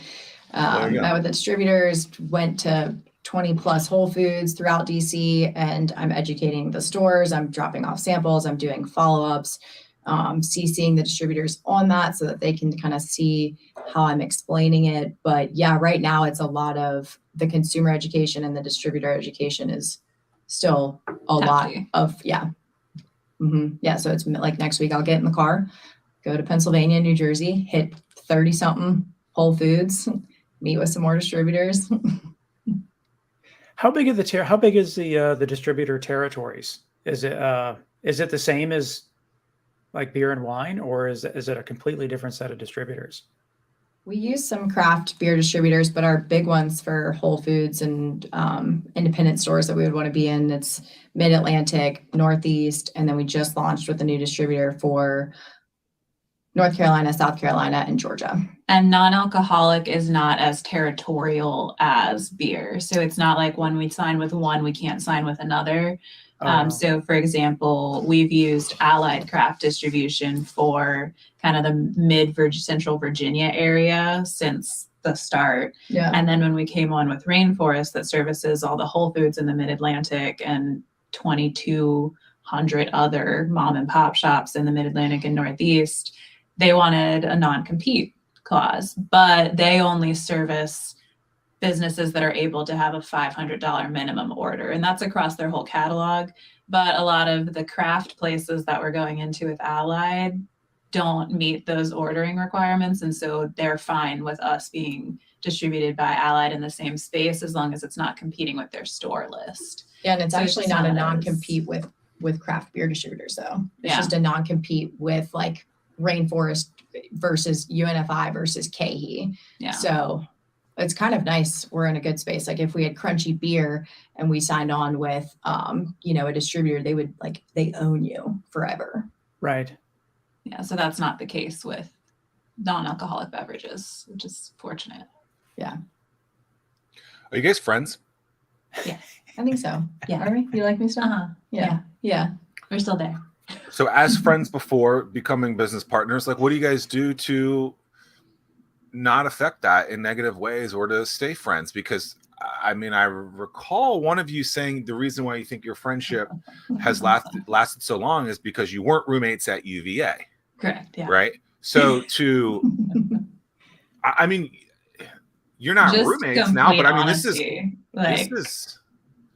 Speaker 3: met with the distributors, went to 20 plus Whole Foods throughout DC, and I'm educating the stores. I'm dropping off samples. I'm doing follow-ups, CCing the distributors on that so that they can kind of see how I'm explaining it. But right now it's a lot of the consumer education, and the distributor education is still a lot of, So it's like next week I'll get in the car, go to Pennsylvania, New Jersey, hit 30 something Whole Foods, meet with some more distributors.
Speaker 2: How big is the distributor territories? Is it the same as like beer and wine, or is it a completely different set of distributors?
Speaker 3: We use some craft beer distributors, but our big ones for Whole Foods and independent stores that we would want to be in, it's Mid-Atlantic, Northeast, and then we just launched with a new distributor for North Carolina, South Carolina, and Georgia.
Speaker 4: And non-alcoholic is not as territorial as beer. So it's not like when we sign with one, we can't sign with another. So for example, we've used Allied Craft Distribution for kind of the Central Virginia area since the start.
Speaker 3: Yeah.
Speaker 4: And then when we came on with Rainforest that services all the Whole Foods in the Mid-Atlantic and 2,200 other mom and pop shops in the Mid-Atlantic and Northeast, they wanted a non-compete clause, but they only service businesses that are able to have a $500 minimum order. And that's across their whole catalog. But a lot of the craft places that we're going into with Allied don't meet those ordering requirements. And so they're fine with us being distributed by Allied in the same space as long as it's not competing with their store list.
Speaker 3: Yeah, and it's actually not a non-compete with craft beer distributors though. It's just a non-compete with like Rainforest versus UNFI versus KE.
Speaker 4: Yeah.
Speaker 3: So it's kind of nice. We're in a good space. Like if we had crunchy beer and we signed on with, a distributor, they own you forever.
Speaker 2: Right.
Speaker 4: Yeah. So that's not the case with non-alcoholic beverages, which is fortunate.
Speaker 3: Yeah.
Speaker 1: Are you guys friends?
Speaker 3: Yeah, I think so. Yeah. Are we? You like me still?
Speaker 4: Uh-huh.
Speaker 3: Yeah.
Speaker 4: We're still there.
Speaker 1: So as friends before becoming business partners, like what do you guys do to not affect that in negative ways or to stay friends? Because I mean, I recall one of you saying the reason why you think your friendship has lasted so long is because you weren't roommates at UVA.
Speaker 4: Correct. Yeah.
Speaker 1: Right. So I mean, you're not
Speaker 4: Just
Speaker 1: roommates now, but I mean,
Speaker 4: honesty.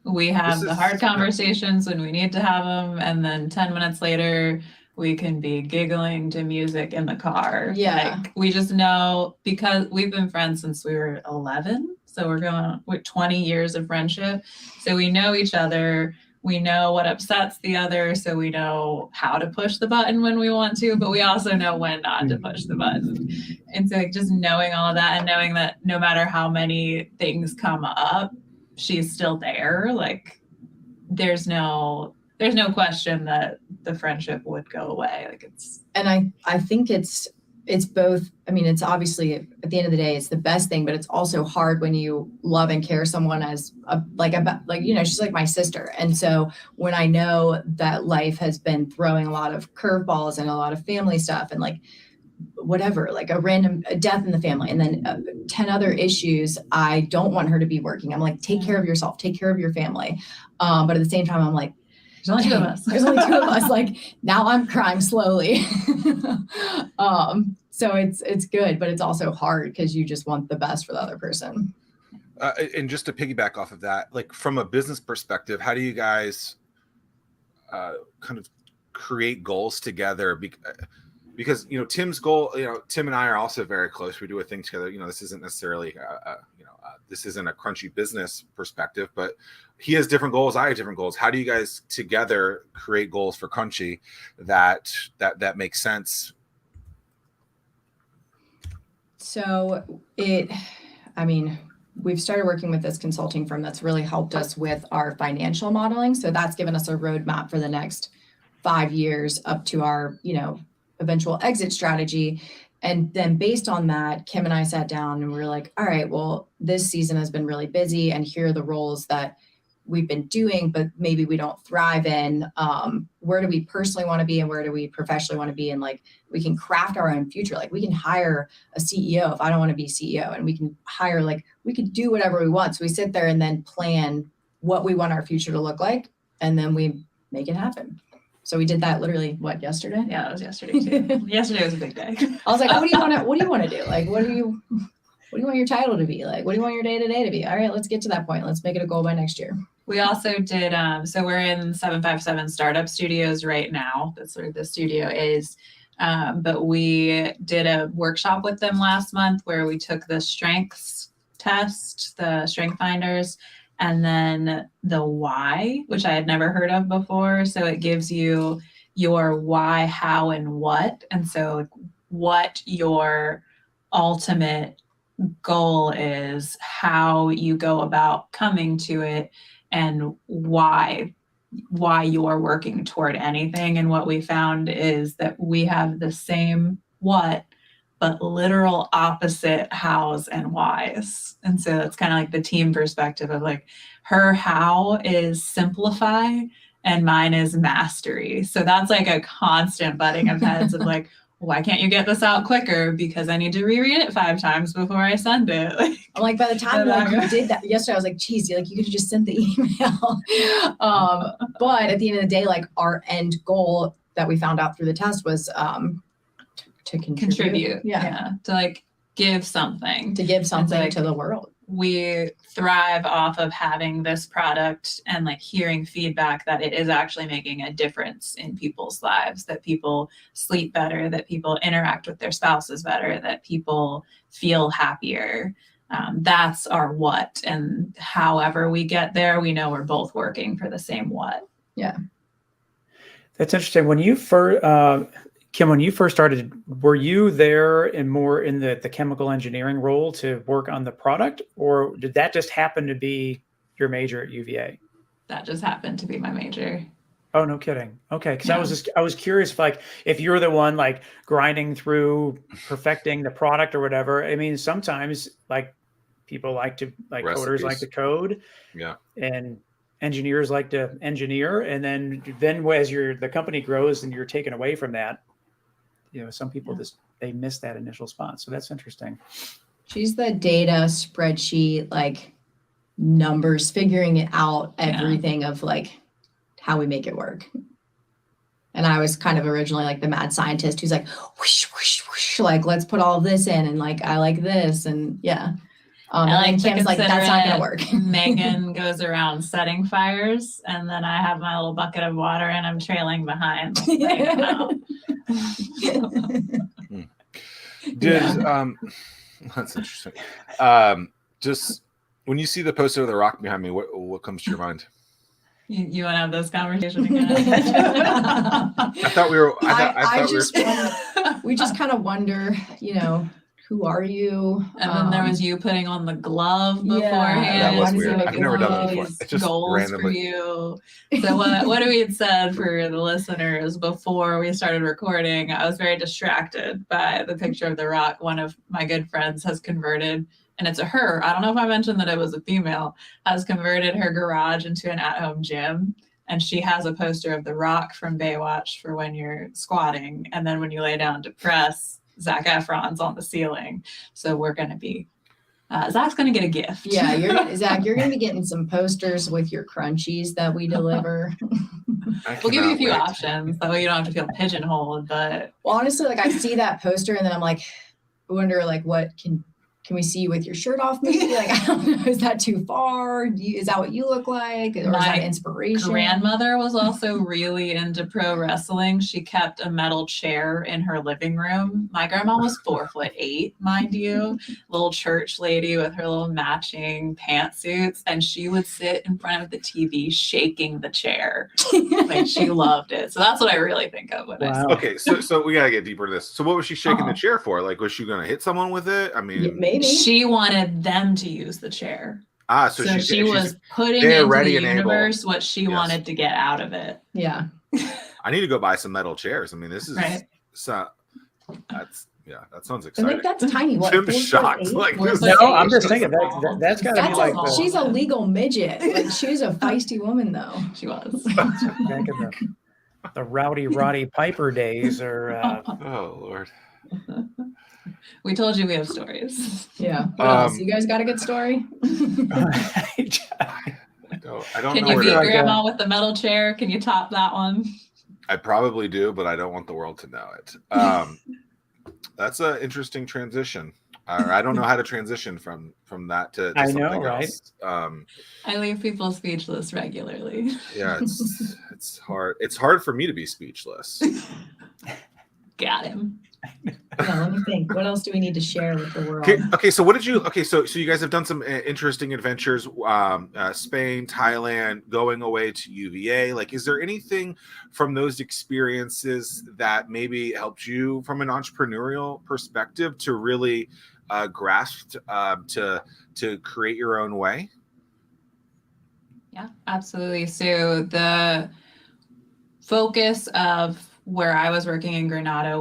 Speaker 4: We have the hard conversations when we need to have them, and then 10 minutes later, we can be giggling to music in the car.
Speaker 3: Yeah.
Speaker 4: Like, we just know, because we've been friends since we were 11. So we're going with 20 years of friendship. So we know each other. We know what upsets the other. So we know how to push the button when we want to, but we also know when not to push the button. And so just knowing all of that, and knowing that no matter how many things come up, she's still there. Like, there's no question that the friendship would go away. Like,
Speaker 3: and I think it's both. I mean, it's obviously at the end of the day, it's the best thing, but it's also hard when you love and care someone as she's like my sister. And so when I know that life has been throwing a lot of curveballs and a lot of family stuff, and like whatever, like a death in the family, and then 10 other issues, I don't want her to be working. I'm like, take care of yourself, take care of your family. But at the same time, I'm like,
Speaker 4: there's only two of us.
Speaker 3: There's only two of us. Like, now I'm crying slowly. So it's good, but it's also hard because you just want the best for the other person.
Speaker 1: And just to piggyback off of that, like from a business perspective, how do you guys kind of create goals together? Because Tim's goal, Tim and I are also very close. We do a thing together. This isn't necessarily this isn't a crunchy business perspective, but he has different goals, I have different goals. How do you guys together create goals for Crunchy that makes sense?
Speaker 3: So we've started working with this consulting firm that's really helped us with our financial modeling. So that's given us a roadmap for the next 5 years up to our, eventual exit strategy. And then based on that, Kim and I sat down and we were like, all right, well, this season has been really busy, and here are the roles that we've been doing, but maybe we don't thrive in. Where do we personally want to be, and where do we professionally want to be? And like, we can craft our own future. Like, we can hire a CEO if I don't want to be CEO, and we can hire, we could do whatever we want. So we sit there and then plan what we want our future to look like, and then we make it happen. So we did that literally, yesterday?
Speaker 4: Yeah, it was yesterday too. Yesterday was a big day.
Speaker 3: I was like, what do you want to do? Like, what do you want your title to be? Like, what do you want your day-to-day to be? All right, let's get to that point. Let's make it a goal by next year.
Speaker 4: We also did, so we're in 757 Startup Studios right now. That's where the studio is. But we did a workshop with them last month where we took the strengths test, the strength finders, and then the why, which I had never heard of before. So it gives you your why, how, and what. And so what your ultimate goal is, how you go about coming to it, and why you're working toward anything. And what we found is that we have the same what, but literal opposite hows and whys. And so it's kind of like the team perspective of like, her how is simplify and mine is mastery. So that's like a constant butting of heads of like, why can't you get this out quicker? Because I need to reread it 5 times before I send it.
Speaker 3: I'm like, by the time you did that yesterday, I was like, geez, you could have just sent the email. But at the end of the day, like, our end goal that we found out through the test was to contribute.
Speaker 4: Yeah. To like give something.
Speaker 3: To give something to the world.
Speaker 4: We thrive off of having this product and like hearing feedback that it is actually making a difference in people's lives, that people sleep better, that people interact with their spouses better, that people feel happier. That's our what. And however we get there, we know we're both working for the same what.
Speaker 3: Yeah.
Speaker 2: That's interesting. When you first, Kim, when you first started, were you there and more in the chemical engineering role to work on the product, or did that just happen to be your major at UVA?
Speaker 4: That just happened to be my major.
Speaker 2: Oh, no kidding. Okay. Cause yeah. I was curious if you're the one like grinding through perfecting the product or whatever. I mean, sometimes like people like to coders like to code. Yeah. And engineers like to engineer. And then as the company grows and you're taken away from that, some people they miss that initial spot. So that's interesting.
Speaker 3: She's the data spreadsheet, like numbers, figuring it out, everything of like how we make it work. And I was kind of originally like the mad scientist who's like, whoosh, whoosh, whoosh, like, let's put all this in, and like, I like this. And yeah.
Speaker 4: I
Speaker 3: And
Speaker 4: like
Speaker 3: then
Speaker 4: to
Speaker 3: Kim's like, that's not going to
Speaker 4: consider
Speaker 3: work.
Speaker 4: it Megan goes around setting fires, and then I have my little bucket of water and I'm trailing behind.
Speaker 1: That's interesting. Just when you see the poster of the rock behind me, what comes to your mind?
Speaker 4: You want to have this conversation again?
Speaker 1: I thought we were.
Speaker 3: We just kind of wonder, who are you?
Speaker 4: And then there was you putting on the glove beforehand.
Speaker 1: That was weird.
Speaker 4: Like,
Speaker 1: I've never done that before.
Speaker 4: It's just goals randomly. For you. So what we had said for the listeners before we started recording, I was very distracted by the picture of the rock. One of my good friends has converted, and it's a her. I don't know if I mentioned that it was a female, has converted her garage into an at-home gym. And she has a poster of the rock from Baywatch for when you're squatting. And then when you lay down to press, Zac Efron's on the ceiling. So we're going to be, Zach's going to get a gift.
Speaker 3: Yeah, Zach, you're going to be getting some posters with your crunchies that we deliver.
Speaker 4: We'll give you a few options. That way you don't have to feel pigeonholed. But
Speaker 3: well, honestly, like I see that poster and then I'm like, I wonder like what can we see you with your shirt off? Maybe like, I don't know, is that too far? Is that what you look like? Or is that inspiration?
Speaker 4: Grandmother was also really into pro wrestling. She kept a metal chair in her living room. My grandma was 4'8", mind you, little church lady with her little matching pantsuits. And she would sit in front of the TV shaking the chair. Like she loved it. So that's what I really think of when I say.
Speaker 1: Okay, so we got to get deeper into this. So what was she shaking the chair for? Like, was she going to hit someone with it? I mean,
Speaker 3: maybe.
Speaker 4: She wanted them to use the chair.
Speaker 1: So
Speaker 4: she was putting into the universe what she wanted to get out of it.
Speaker 3: Yeah.
Speaker 1: I need to go buy some metal chairs. I mean, this is
Speaker 4: right.
Speaker 1: So that sounds exciting.
Speaker 3: I think that's tiny. What?
Speaker 1: Tim's shocked. Like,
Speaker 2: no, I'm just thinking that's got to be like.
Speaker 3: She's a legal midget. Like she's a feisty woman, though.
Speaker 4: She was.
Speaker 2: Back in the rowdy Roddy Piper days, or.
Speaker 1: Oh Lord.
Speaker 4: We told you we have stories.
Speaker 3: Yeah. What else? You guys got a good story?
Speaker 1: I don't
Speaker 4: Can
Speaker 1: know.
Speaker 4: You beat Grandma with the metal chair? Can you top that one?
Speaker 1: I probably do, but I don't want the world to know it. That's an interesting transition. I don't know how to transition from that to
Speaker 2: I
Speaker 1: something
Speaker 2: know, right?
Speaker 1: else.
Speaker 4: I leave people speechless regularly.
Speaker 1: Yeah, it's hard. It's hard for me to be speechless.
Speaker 4: Got him.
Speaker 3: Yeah, let me think. What else do we need to share with the world?
Speaker 1: Okay. So what did you? Okay, so you guys have done some interesting adventures. Spain, Thailand, going away to UVA. Like, is there anything from those experiences that maybe helped you from an entrepreneurial perspective to really grasp to create your own way?
Speaker 4: Yeah, absolutely. So the focus of where I was working in Granada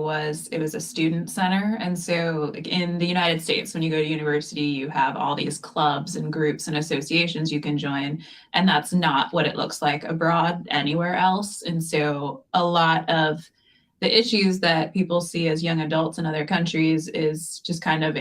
Speaker 4: it was a student center. And so in the United States, when you go to university, you have all these clubs and groups and associations you can join. And that's not what it looks like abroad anywhere else. And so a lot of the issues that people see as young adults in other countries is just kind of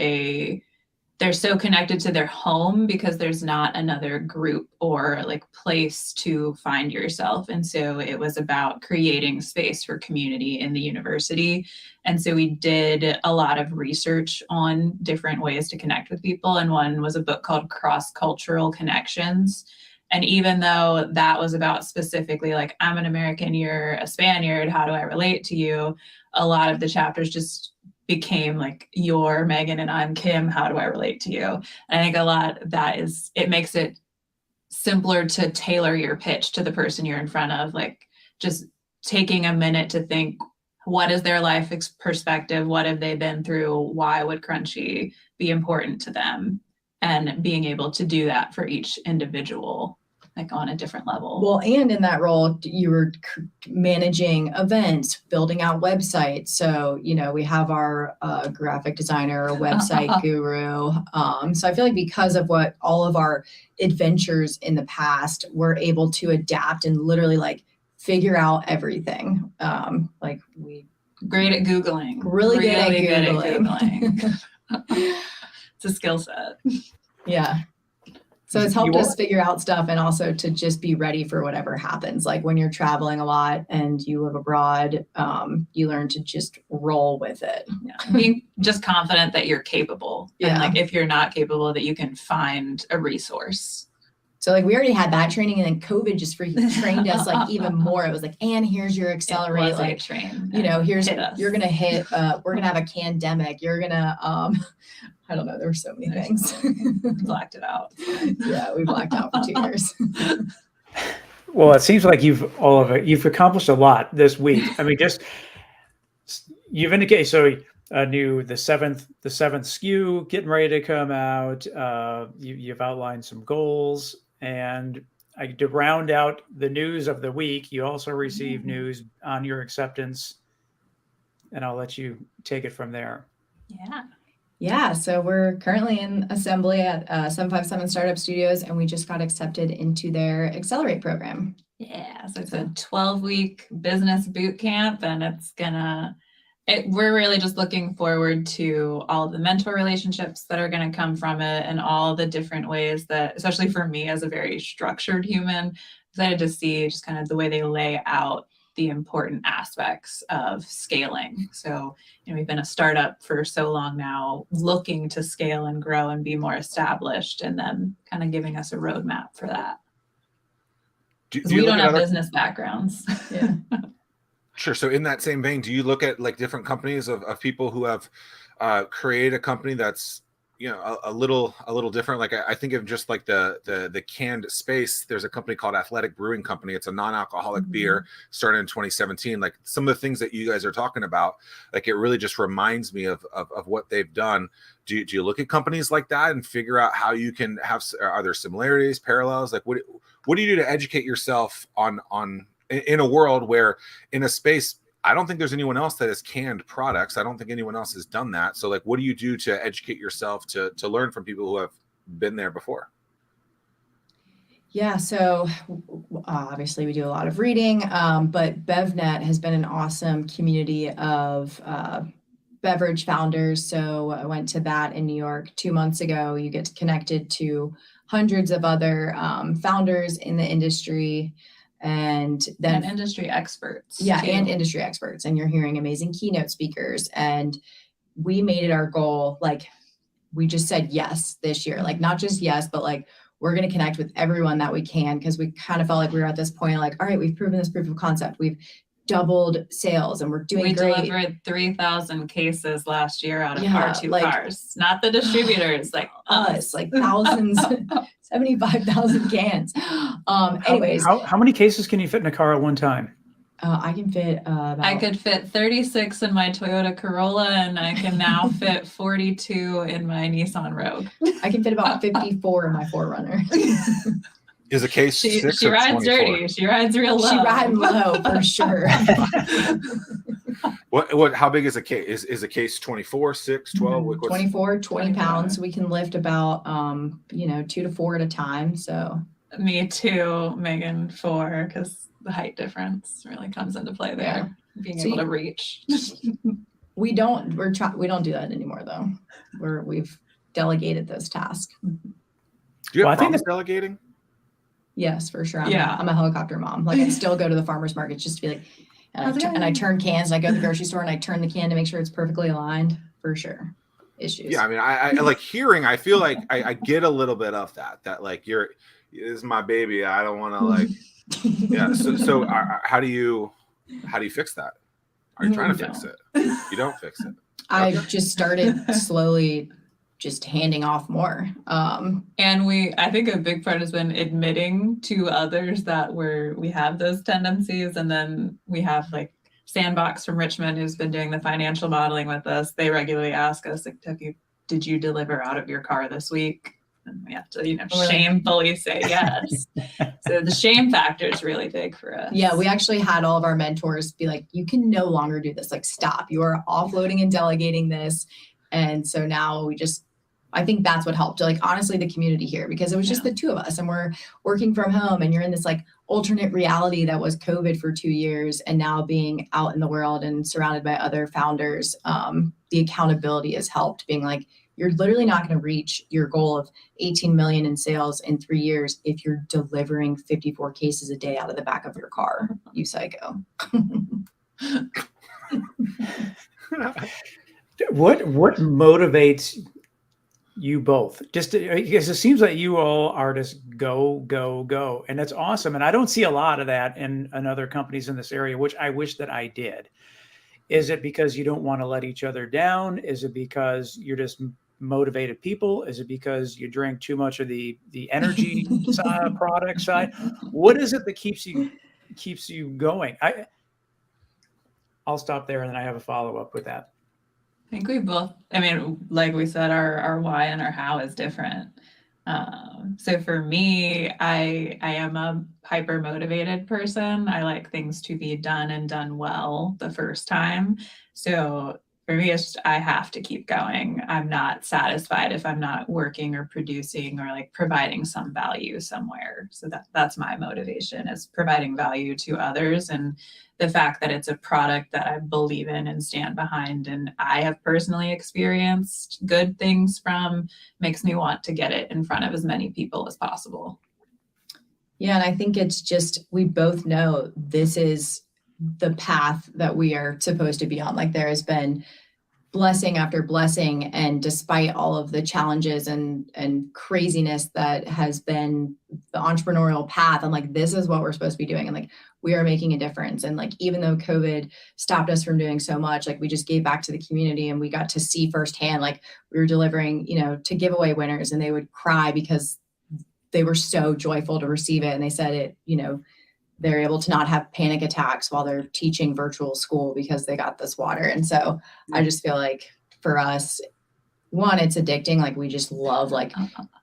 Speaker 4: they're so connected to their home because there's not another group or like place to find yourself. And so it was about creating space for community in the university. And so we did a lot of research on different ways to connect with people. And one was a book called Cross-Cultural Connections. And even though that was about specifically like, I'm an American, you're a Spaniard, how do I relate to you? A lot of the chapters just became like, you're Megan and I'm Kim, how do I relate to you? And I think a lot it makes it simpler to tailor your pitch to the person you're in front of, like just taking a minute to think, what is their life perspective? What have they been through? Why would Crunchy be important to them? And being able to do that for each individual, like on a different level.
Speaker 3: Well, and in that role, you were managing events, building out websites. So, we have our graphic designer, website guru. So I feel like because of what all of our adventures in the past, we're able to adapt and literally like figure out everything.
Speaker 4: Great at Googling.
Speaker 3: Really good at Googling.
Speaker 4: It's a skill set.
Speaker 3: Yeah. So it's helped us figure out stuff and also to just be ready for whatever happens. Like when you're traveling a lot and you live abroad, you learn to just roll with it.
Speaker 4: Yeah. Being just confident that you're capable.
Speaker 3: Yeah.
Speaker 4: And like if you're not capable, that you can find a resource.
Speaker 3: So like we already had that training, and then COVID just freaking trained us like even more. It was like, and here's your accelerate, like
Speaker 4: train.
Speaker 3: You know, here's you're gonna hit. We're gonna have a pandemic. You're gonna I don't know. There were so many things.
Speaker 4: Blacked it out.
Speaker 3: Yeah, we blacked out for 2 years.
Speaker 2: Well, it seems like you've accomplished a lot this week. I mean, just you've indicated the seventh SKU getting ready to come out. You've outlined some goals, and to round out the news of the week, you also received news on your acceptance, and I'll let you take it from there.
Speaker 4: Yeah.
Speaker 3: Yeah, so we're currently in assembly at 757 Startup Studios, and we just got accepted into their Accelerate program.
Speaker 4: Yeah, so it's a 12-week business boot camp, and we're really just looking forward to all the mentor relationships that are going to come from it, and all the different ways that, especially for me as a very structured human, excited to see just kind of the way they lay out the important aspects of scaling. So, we've been a startup for so long now, looking to scale and grow and be more established, and then kind of giving us a roadmap for that. We don't have business backgrounds.
Speaker 3: Yeah.
Speaker 1: Sure. So in that same vein, do you look at like different companies of people who have created a company that's, a little different? Like I think of just like the canned space. There's a company called Athletic Brewing Company. It's a non-alcoholic beer, started in 2017. Like some of the things that you guys are talking about, like it really just reminds me of what they've done. Do you look at companies like that and figure out how you can have, are there similarities, parallels? Like what do you do to educate yourself on in a world where, in a space, I don't think there's anyone else that has canned products. I don't think anyone else has done that. So like, what do you do to educate yourself to learn from people who have been there before?
Speaker 3: Yeah, so obviously we do a lot of reading, but BevNet has been an awesome community of beverage founders. So I went to that in New York 2 months ago. You get connected to hundreds of other founders in the industry. And then
Speaker 4: industry experts.
Speaker 3: Yeah,
Speaker 4: too.
Speaker 3: And industry experts. And you're hearing amazing keynote speakers. And we made it our goal. Like we just said yes this year. Like not just yes, but like we're going to connect with everyone that we can, because we kind of felt like we were at this point, like, all right, we've proven this proof of concept. We've doubled sales and we're doing great. We
Speaker 4: delivered 3,000 cases last year out of our two cars, not the distributors, like us,
Speaker 3: like thousands, 75,000 cans. Anyways.
Speaker 2: How many cases can you fit in a car at one time?
Speaker 3: I can fit
Speaker 4: I could fit 36 in my Toyota Corolla, and I can now fit 42 in my Nissan Rogue.
Speaker 3: I can fit about 54 in my 4Runner.
Speaker 1: Is a case
Speaker 4: she
Speaker 1: 6
Speaker 4: she
Speaker 1: or
Speaker 4: rides
Speaker 1: 24?
Speaker 4: dirty. She rides real low.
Speaker 3: She rides low for sure.
Speaker 1: What? How big is a case? Is a case 24, 6, 12?
Speaker 3: 24, 20 pounds. We can lift about 2 to 4 at a time. So
Speaker 4: me too, Megan, 4, because the height difference really comes into play there. Yeah. Being able to reach.
Speaker 3: We don't do that anymore though. We've delegated those tasks.
Speaker 1: Do you have problems delegating?
Speaker 3: Yes, for sure. I'm a helicopter mom. Like I still go to the farmer's market just to be like, and I turn cans, and I go to the grocery store and I turn the can to make sure it's perfectly aligned. For sure. Issues.
Speaker 1: Yeah, I mean, I like hearing, I feel like I get a little bit of that like this is my baby. I don't want to like, yeah. So how do you fix that? Are you trying to fix it? You don't fix it.
Speaker 3: I just started slowly just handing off more.
Speaker 4: And I think a big part has been admitting to others that we have those tendencies. And then we have like Sandbox from Richmond, who's been doing the financial modeling with us. They regularly ask us, like, did you deliver out of your car this week? And we have to, shamefully say yes. So the shame factor is really big for us.
Speaker 3: Yeah, we actually had all of our mentors be like, you can no longer do this. Like, stop. You are offloading and delegating this. And so now I think that's what helped. Like, honestly, the community here, because it was just the two of us and we're working from home, and you're in this like alternate reality that was COVID for 2 years. And now being out in the world and surrounded by other founders, the accountability has helped, being like, you're literally not going to reach your goal of 18 million in sales in 3 years if you're delivering 54 cases a day out of the back of your car, you psycho.
Speaker 2: What motivates you both? Just because it seems like you all are just go, and that's awesome. And I don't see a lot of that in other companies in this area, which I wish that I did. Is it because you don't want to let each other down? Is it because you're just motivated people? Is it because you drink too much of the energy product side? What is it that keeps you going? I'll stop there, and then I have a follow-up with that.
Speaker 4: I think we both, I mean, like we said, our why and our how is different. So for me, I am a hyper motivated person. I like things to be done and done well the first time. So for me, it's just, I have to keep going. I'm not satisfied if I'm not working or producing or like providing some value somewhere. So that's my motivation, is providing value to others, and the fact that it's a product that I believe in and stand behind, and I have personally experienced good things from, makes me want to get it in front of as many people as possible.
Speaker 3: Yeah, and I think it's just, we both know this is the path that we are supposed to be on. Like, there has been blessing after blessing, and despite all of the challenges and craziness that has been the entrepreneurial path, I'm like, this is what we're supposed to be doing, and like, we are making a difference. And like, even though COVID stopped us from doing so much, like, we just gave back to the community, and we got to see firsthand, like, we were delivering, you know, to giveaway winners, and they would cry because they were so joyful to receive it. And they said it, you know, they're able to not have panic attacks while they're teaching virtual school because they got this water. And so I just feel like for us, one, it's addicting. Like, we just love like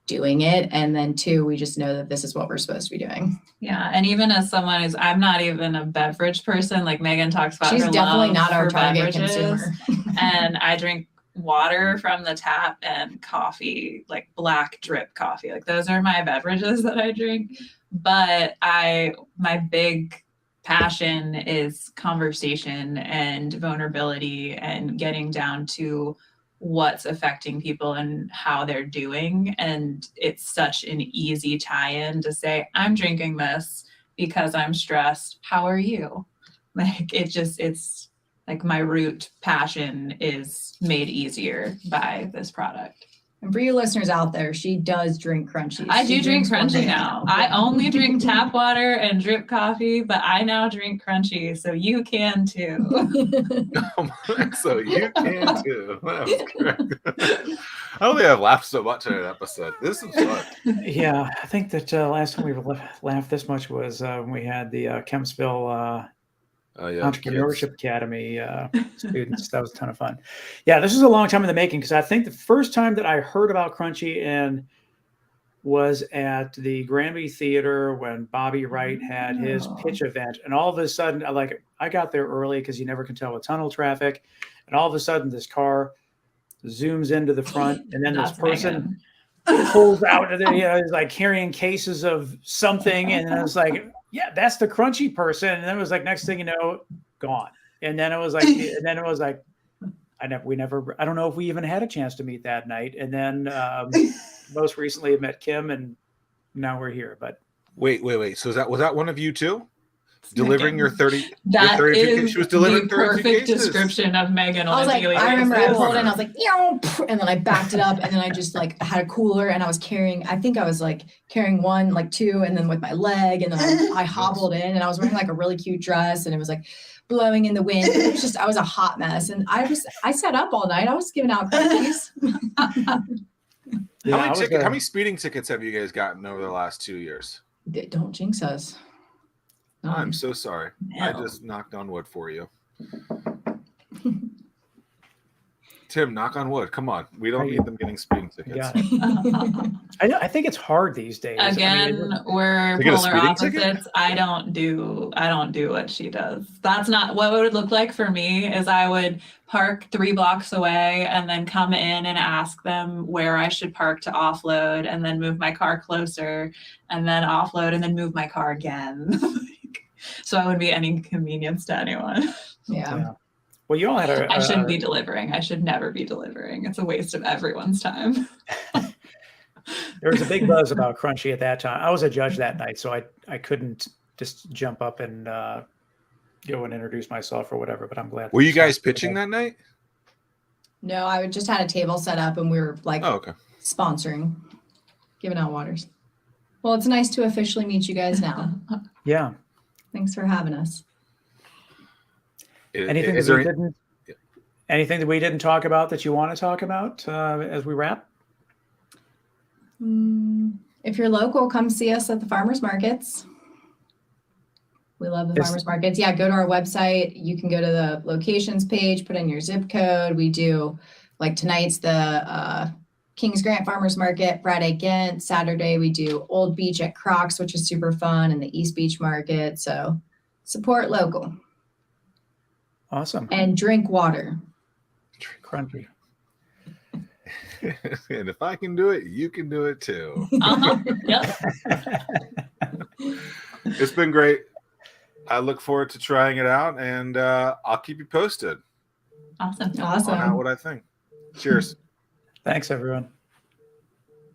Speaker 3: doing it. And then two, we just know that this is what we're supposed to be doing.
Speaker 4: Yeah. And even as someone who's, I'm not even a beverage person, like Megan talks about,
Speaker 3: she's
Speaker 4: her
Speaker 3: definitely
Speaker 4: love
Speaker 3: not our
Speaker 4: for
Speaker 3: target
Speaker 4: beverages,
Speaker 3: consumer.
Speaker 4: and I drink water from the tap and coffee, like black drip coffee. Like, those are my beverages that I drink. But my big passion is conversation and vulnerability and getting down to what's affecting people and how they're doing. And it's such an easy tie-in to say, I'm drinking this because I'm stressed. How are you? Like, it's like my root passion is made easier by this product.
Speaker 3: And for you listeners out there, she does drink Crunchies.
Speaker 4: I do drink
Speaker 3: drinks one
Speaker 4: Crunchy
Speaker 3: day
Speaker 4: now. I only drink tap water and drip coffee, but I now drink Crunchy, so you can too.
Speaker 1: So you can too. That was correct. I don't think I've laughed so much in an episode. This is fun.
Speaker 2: Yeah, I think that last time we laughed this much was when we had the Kempsville Entrepreneurship Academy students. That was a ton of fun. Yeah, this is a long time in the making, because I think the first time that I heard about Crunchy and was at the Granby Theater when Bobby Wright had his pitch event, and all of a sudden, I got there early because you never can tell with tunnel traffic, and all of a sudden this car zooms into the front, and then this person pulls out, and he's like carrying cases of something, and I was like, yeah, that's the Crunchy person. And then it was like, next thing you know, gone. And then it was like, I don't know if we even had a chance to meet that night. And then most recently I met Kim, and now we're here. But
Speaker 1: wait. So was that one of you too? Delivering your 30.
Speaker 4: That
Speaker 1: your 30
Speaker 4: is
Speaker 1: she was delivering
Speaker 4: the perfect description of Megan.
Speaker 3: I was like, I remember I pulled in, I was like, and then I backed it up, and then I just like had a cooler, and I was carrying one, like two, and then with my leg, and then I hobbled in, and I was wearing like a really cute dress, and it was like blowing in the wind. It was just, I was a hot mess, and I sat up all night. I was giving out cookies.
Speaker 1: How many speeding tickets have you guys gotten over the last 2 years?
Speaker 3: Don't jinx us.
Speaker 1: I'm so sorry.
Speaker 4: No.
Speaker 1: I just knocked on wood for you. Tim, knock on wood. Come on. We don't need them getting speeding tickets.
Speaker 2: got it. I think it's hard these days.
Speaker 4: Again, we're polar opposites. I don't do what she does. That's not what it would look like for me. Is I would park 3 blocks away and then come in and ask them where I should park to offload, and then move my car closer, and then offload, and then move my car again. So I wouldn't be any inconvenience to anyone.
Speaker 3: Yeah.
Speaker 2: Well, you all had
Speaker 4: I shouldn't be delivering. I should never be delivering. It's a waste of everyone's time.
Speaker 2: there was a big buzz about Crunchy at that time. I was a judge that night, so I couldn't just jump up and go and introduce myself or whatever. But I'm glad.
Speaker 1: Were you guys pitching that night?
Speaker 3: No, I just had a table set up and we were like
Speaker 1: Oh, okay.
Speaker 3: sponsoring, giving out waters. Well, it's nice to officially meet you guys now.
Speaker 2: Yeah.
Speaker 3: Thanks for having us.
Speaker 2: Anything that we didn't talk about that you want to talk about as we wrap?
Speaker 3: If you're local, come see us at the farmers markets. We love the farmers markets. Yeah, go to our website. You can go to the locations page, put in your zip code. We do, like tonight's the Kings Grant Farmers Market, Friday Ghent. Saturday we do Old Beach at Crocs, which is super fun, and the East Beach Market. So support local.
Speaker 2: Awesome.
Speaker 3: And drink water.
Speaker 2: Crunchy.
Speaker 1: And if I can do it, you can do it too.
Speaker 4: Yep.
Speaker 1: It's been great. I look forward to trying it out, and I'll keep you posted
Speaker 4: Awesome.
Speaker 1: on what I think. Cheers.
Speaker 2: Thanks, everyone.